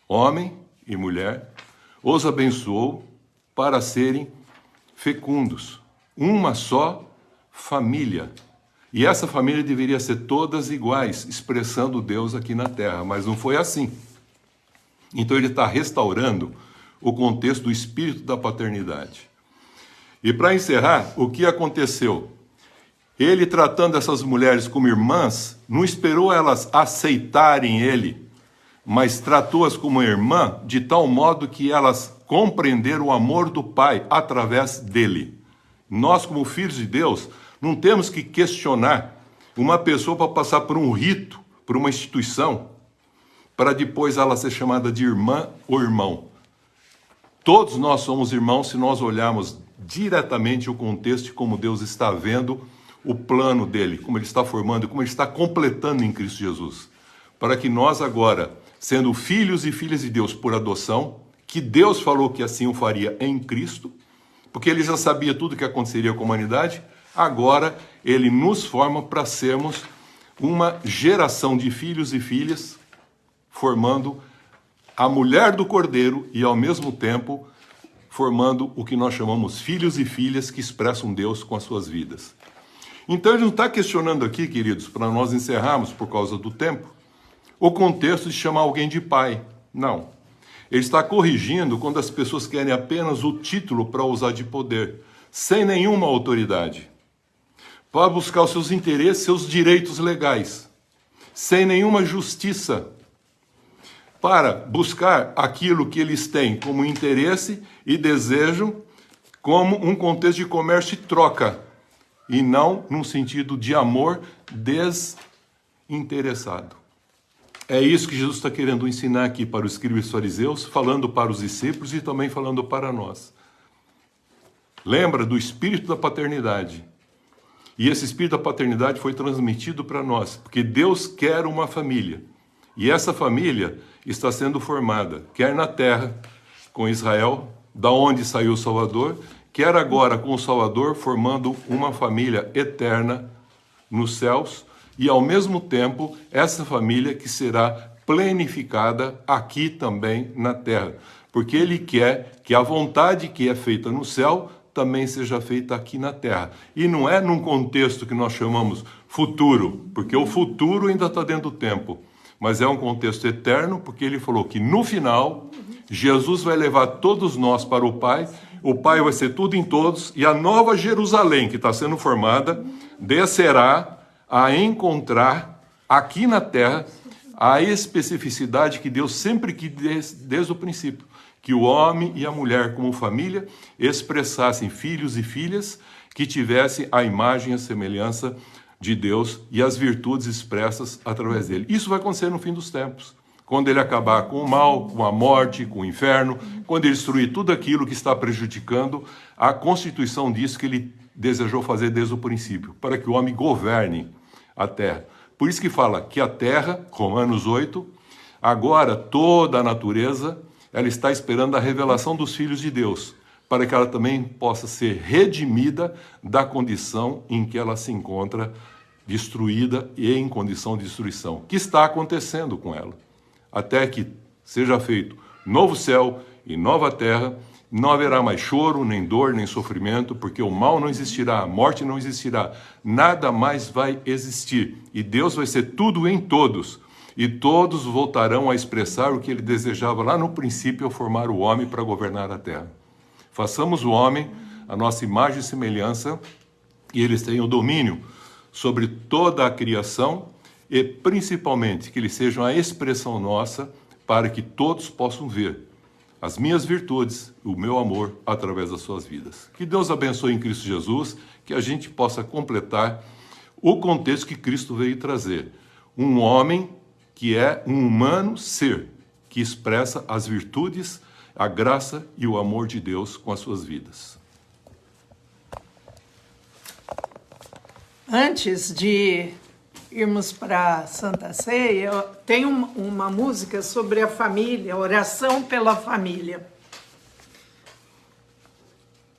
homem e mulher, os abençoou para serem fecundos, uma só família. E essa família deveria ser todas iguais, expressando Deus aqui na terra, mas não foi assim. Então ele está restaurando o contexto do espírito da paternidade. E para encerrar, o que aconteceu? Ele, tratando essas mulheres como irmãs, não esperou elas aceitarem ele, mas tratou-as como irmã de tal modo que elas compreenderam o amor do Pai através dele. Nós, como filhos de Deus, não temos que questionar uma pessoa para passar por um rito, por uma instituição, para depois ela ser chamada de irmã ou irmão. Todos nós somos irmãos se nós olharmos diretamente o contexto de como Deus está vendo o plano dele, como ele está formando, como ele está completando em Cristo Jesus. Para que nós agora, sendo filhos e filhas de Deus por adoção, que Deus falou que assim o faria em Cristo, porque ele já sabia tudo o que aconteceria com a humanidade, agora ele nos forma para sermos uma geração de filhos e filhas, formando a mulher do Cordeiro e, ao mesmo tempo, formando o que nós chamamos filhos e filhas que expressam Deus com as suas vidas. Então ele não está questionando aqui, queridos, para nós encerrarmos por causa do tempo, o contexto de chamar alguém de pai. Não. Ele está corrigindo quando as pessoas querem apenas o título para usar de poder, sem nenhuma autoridade, para buscar os seus interesses, seus direitos legais, sem nenhuma justiça, para buscar aquilo que eles têm como interesse e desejo como um contexto de comércio e troca, e não num sentido de amor desinteressado. É isso que Jesus está querendo ensinar aqui para os escribas e fariseus, falando para os discípulos e também falando para nós. Lembra do espírito da paternidade. E esse espírito da paternidade foi transmitido para nós, porque Deus quer uma família. E essa família está sendo formada, quer na terra, com Israel, da onde saiu o Salvador, quer agora com o Salvador, formando uma família eterna nos céus, e ao mesmo tempo, essa família que será planificada aqui também na terra. Porque ele quer que a vontade que é feita no céu também seja feita aqui na terra. E não é num contexto que nós chamamos futuro, porque o futuro ainda está dentro do tempo. Mas é um contexto eterno, porque ele falou que no final, Jesus vai levar todos nós para o Pai vai ser tudo em todos, e a nova Jerusalém, que está sendo formada, descerá a encontrar aqui na terra a especificidade que Deus sempre quis desde o princípio, que o homem e a mulher como família expressassem filhos e filhas que tivessem a imagem e a semelhança de Deus e as virtudes expressas através dele. Isso vai acontecer no fim dos tempos, quando ele acabar com o mal, com a morte, com o inferno, quando ele destruir tudo aquilo que está prejudicando a constituição disso que ele desejou fazer desde o princípio, para que o homem governe a terra. Por isso que fala que a terra, Romanos 8, agora toda a natureza, ela está esperando a revelação dos filhos de Deus, para que ela também possa ser redimida da condição em que ela se encontra destruída e em condição de destruição, que está acontecendo com ela. Até que seja feito novo céu e nova terra, não haverá mais choro, nem dor, nem sofrimento, porque o mal não existirá, a morte não existirá, nada mais vai existir. E Deus vai ser tudo em todos, e todos voltarão a expressar o que ele desejava lá no princípio ao formar o homem para governar a terra. Façamos o homem a nossa imagem e semelhança, e eles tenham domínio sobre toda a criação, e principalmente que eles sejam a expressão nossa, para que todos possam ver as minhas virtudes, o meu amor através das suas vidas. Que Deus abençoe em Cristo Jesus, que a gente possa completar o contexto que Cristo veio trazer. Um homem que é um humano ser, que expressa as virtudes, a graça e o amor de Deus com as suas vidas. Antes de irmos para a Santa Ceia, tem uma música sobre a família, oração pela família.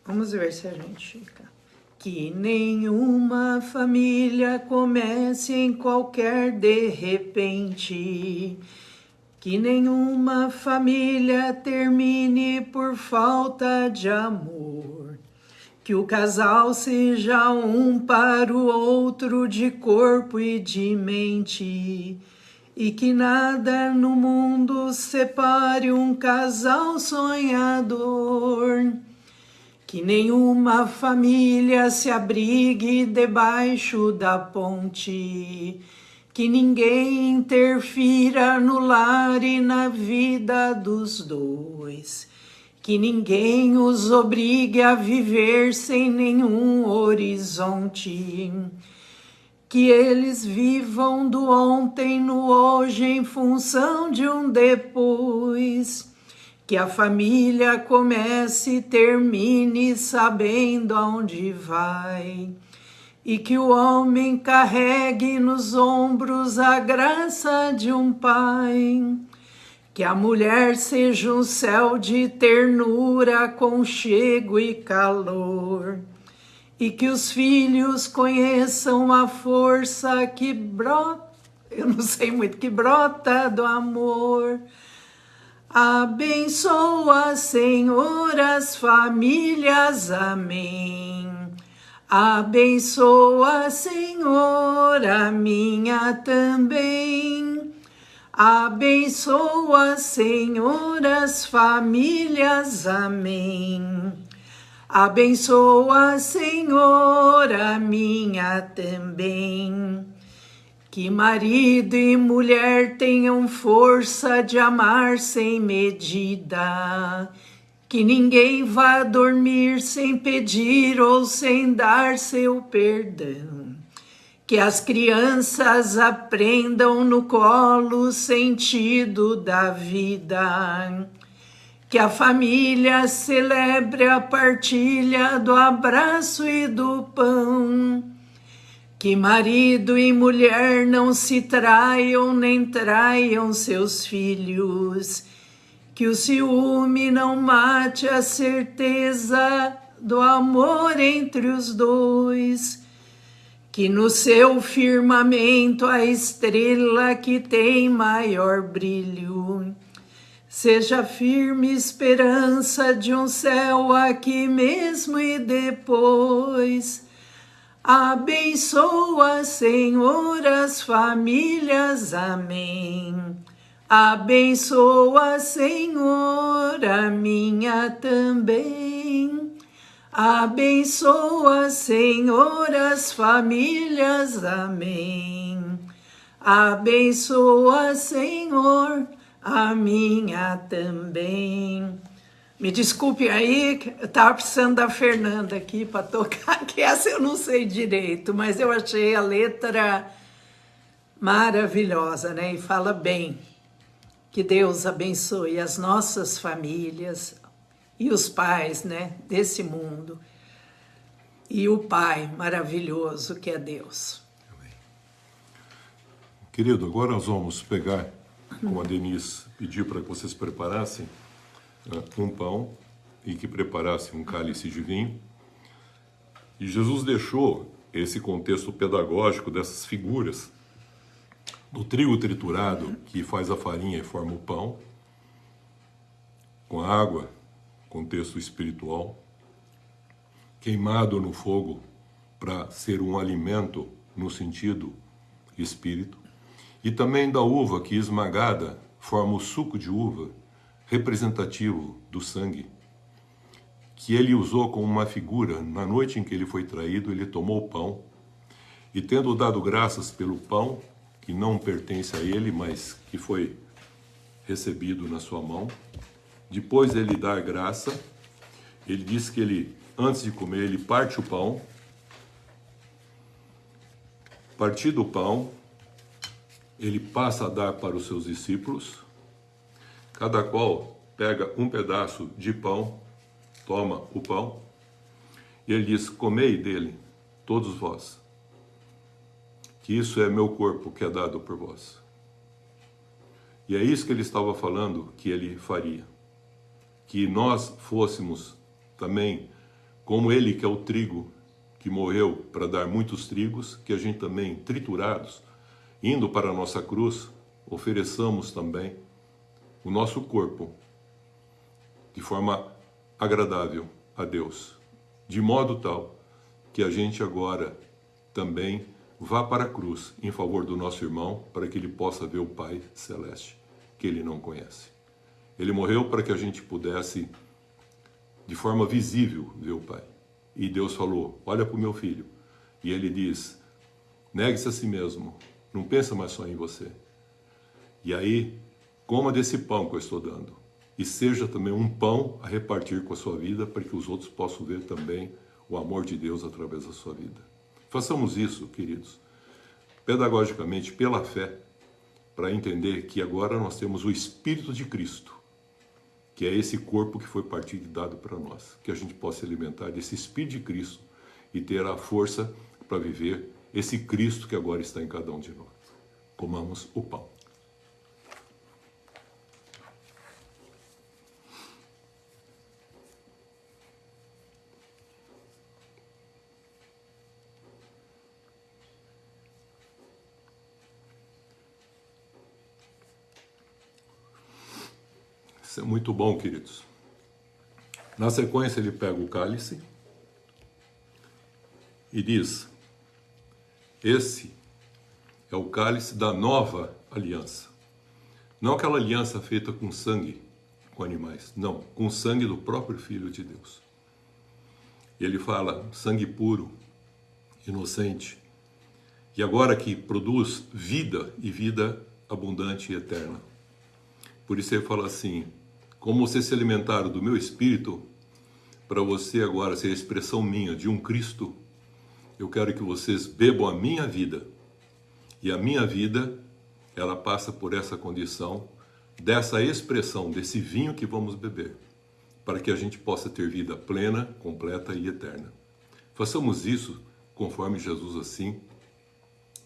Vamos ver se a gente fica. Que nenhuma família comece em qualquer de repente, que nenhuma família termine por falta de amor, que o casal seja um para o outro de corpo e de mente, e que nada no mundo separe um casal sonhador. Que nenhuma família se abrigue debaixo da ponte, que ninguém interfira no lar e na vida dos dois, que ninguém os obrigue a viver sem nenhum horizonte, que eles vivam do ontem no hoje em função de um depois. Que a família comece e termine sabendo aonde vai, e que o homem carregue nos ombros a graça de um pai, que a mulher seja um céu de ternura, aconchego e calor, e que os filhos conheçam a força que brota, eu não sei muito, que brota do amor. Abençoa, Senhor, as famílias, amém. Abençoa, Senhor, a minha também. Abençoa, Senhor, as famílias, amém. Abençoa, Senhor, a minha também. Que marido e mulher tenham força de amar sem medida, que ninguém vá dormir sem pedir ou sem dar seu perdão, que as crianças aprendam no colo o sentido da vida, que a família celebre a partilha do abraço e do pão, que marido e mulher não se traiam nem traiam seus filhos, que o ciúme não mate a certeza do amor entre os dois, que no seu firmamento a estrela que tem maior brilho seja firme esperança de um céu aqui mesmo e depois. Abençoa, Senhor, as famílias, amém. Abençoa, Senhor, a minha também. Abençoa, Senhor, as famílias, amém. Abençoa, Senhor, a minha também. Me desculpe aí, eu estava precisando da Fernanda aqui para tocar, que essa eu não sei direito, mas eu achei a letra maravilhosa, né? E fala bem. Que Deus abençoe as nossas famílias e os pais, né, desse mundo. E o Pai maravilhoso que é Deus. Amém. Querido, agora nós vamos pegar, como a Denise pediu para que vocês preparassem, um pão e que preparasse um cálice de vinho. E Jesus deixou esse contexto pedagógico dessas figuras do trigo triturado que faz a farinha e forma o pão, com água, contexto espiritual, queimado no fogo para ser um alimento no sentido espírito, e também da uva que esmagada forma o suco de uva, representativo do sangue, que ele usou como uma figura. Na noite em que ele foi traído, ele tomou o pão e, tendo dado graças pelo pão, que não pertence a ele, mas que foi recebido na sua mão, depois ele dar graça, ele diz que ele, antes de comer, ele parte o pão. Partido o pão, ele passa a dar para os seus discípulos. Cada qual pega um pedaço de pão, toma o pão, e ele diz: comei dele, todos vós, que isso é meu corpo que é dado por vós. E é isso que ele estava falando que ele faria. Que nós fôssemos também, como ele que é o trigo, que morreu para dar muitos trigos, que a gente também, triturados, indo para a nossa cruz, ofereçamos também o nosso corpo de forma agradável a Deus, de modo tal que a gente agora também vá para a cruz em favor do nosso irmão, para que ele possa ver o Pai Celeste, que ele não conhece. Ele morreu para que a gente pudesse, de forma visível, ver o Pai. E Deus falou: olha para o meu filho. E ele diz: negue-se a si mesmo, não pensa mais só em você. E aí, coma desse pão que eu estou dando. E seja também um pão a repartir com a sua vida, para que os outros possam ver também o amor de Deus através da sua vida. Façamos isso, queridos, pedagogicamente, pela fé, para entender que agora nós temos o Espírito de Cristo, que é esse corpo que foi partido e dado para nós, que a gente possa alimentar desse Espírito de Cristo e ter a força para viver esse Cristo que agora está em cada um de nós. Comamos o pão. Isso é muito bom, queridos. Na sequência, ele pega o cálice e diz: esse é o cálice da nova aliança. Não aquela aliança feita com sangue, com animais. Não, com o sangue do próprio Filho de Deus. E ele fala: sangue puro, inocente, e agora que produz vida e vida abundante e eterna. Por isso ele fala assim: como vocês se alimentaram do meu Espírito, para você agora ser a expressão minha de um Cristo, eu quero que vocês bebam a minha vida. E a minha vida, ela passa por essa condição, dessa expressão, desse vinho que vamos beber, para que a gente possa ter vida plena, completa e eterna. Façamos isso conforme Jesus assim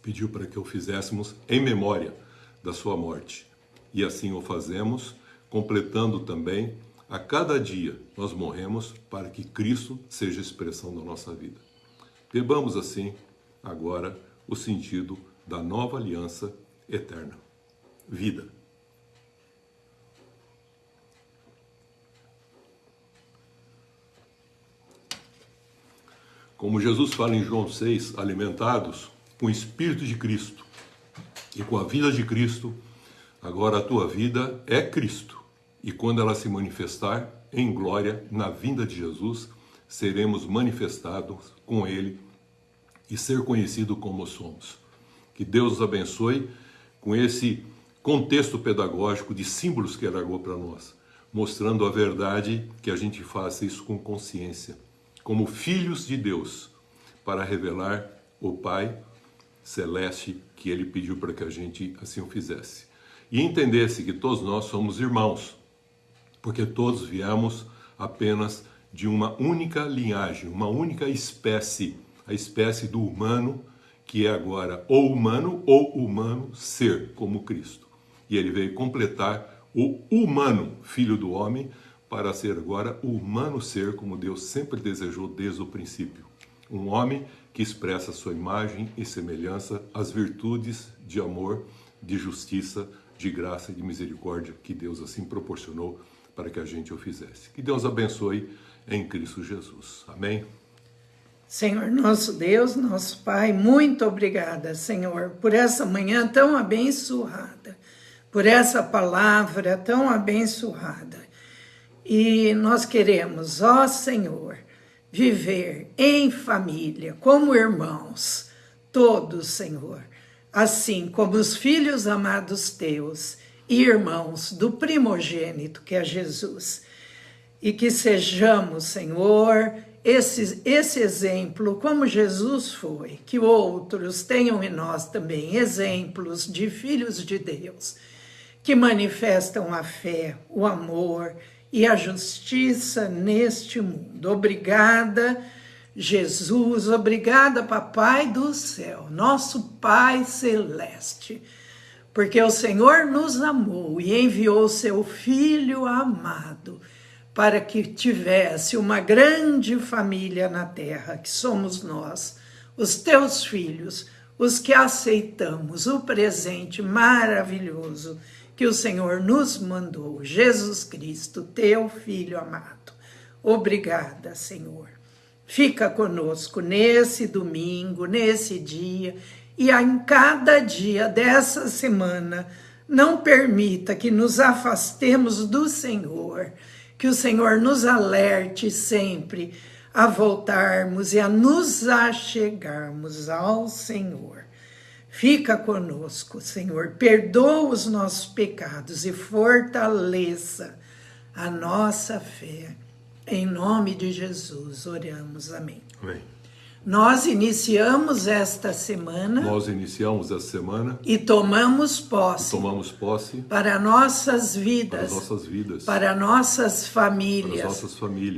pediu para que o fizéssemos em memória da sua morte. E assim o fazemos, completando também, a cada dia nós morremos para que Cristo seja a expressão da nossa vida. Bebamos assim, agora, o sentido da nova aliança eterna. Vida. Como Jesus fala em João 6, alimentados com o Espírito de Cristo e com a vida de Cristo, agora a tua vida é Cristo. E quando ela se manifestar em glória, na vinda de Jesus, seremos manifestados com Ele e ser conhecido como somos. Que Deus os abençoe com esse contexto pedagógico de símbolos que Ele largou para nós, mostrando a verdade, que a gente faça isso com consciência, como filhos de Deus, para revelar o Pai Celeste que Ele pediu para que a gente assim o fizesse. E entendesse que todos nós somos irmãos, porque todos viemos apenas de uma única linhagem, uma única espécie, a espécie do humano, que é agora ou humano ser, como Cristo. E ele veio completar o humano Filho do Homem, para ser agora o humano ser, como Deus sempre desejou desde o princípio. Um homem que expressa a sua imagem e semelhança, as virtudes de amor, de justiça, de graça e de misericórdia que Deus assim proporcionou para que a gente o fizesse. Que Deus abençoe em Cristo Jesus. Amém? Senhor nosso Deus, nosso Pai, muito obrigada, Senhor, por essa manhã tão abençoada, por essa palavra tão abençoada. E nós queremos, ó Senhor, viver em família, como irmãos, todos, Senhor, assim como os filhos amados teus, e irmãos do primogênito, que é Jesus. E que sejamos, Senhor, esse exemplo, como Jesus foi, que outros tenham em nós também exemplos de filhos de Deus, que manifestam a fé, o amor e a justiça neste mundo. Obrigada, Jesus, obrigada, Papai do céu, nosso Pai celeste, porque o Senhor nos amou e enviou seu Filho amado para que tivesse uma grande família na terra, que somos nós, os teus filhos, os que aceitamos o presente maravilhoso que o Senhor nos mandou, Jesus Cristo, teu Filho amado. Obrigada, Senhor. Fica conosco nesse domingo, nesse dia, e em cada dia dessa semana, não permita que nos afastemos do Senhor, que o Senhor nos alerte sempre a voltarmos e a nos achegarmos ao Senhor. Fica conosco, Senhor, perdoa os nossos pecados e fortaleça a nossa fé. Em nome de Jesus, oramos. Amém. Amém. Nós iniciamos esta semana. E tomamos posse. Para nossas vidas. Para nossas famílias.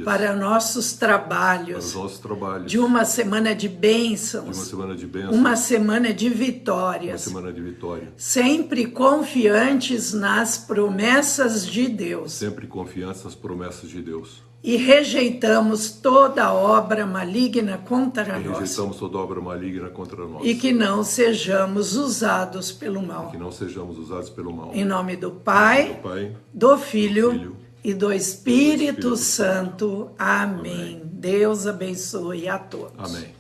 Para nossos trabalhos. De uma semana de bênçãos. Uma semana de vitórias. Sempre confiantes nas promessas de Deus. E rejeitamos toda obra maligna contra nós. E que não sejamos usados pelo mal. Em nome do Pai, do Filho e do Espírito Santo. Amém. Deus abençoe a todos. Amém.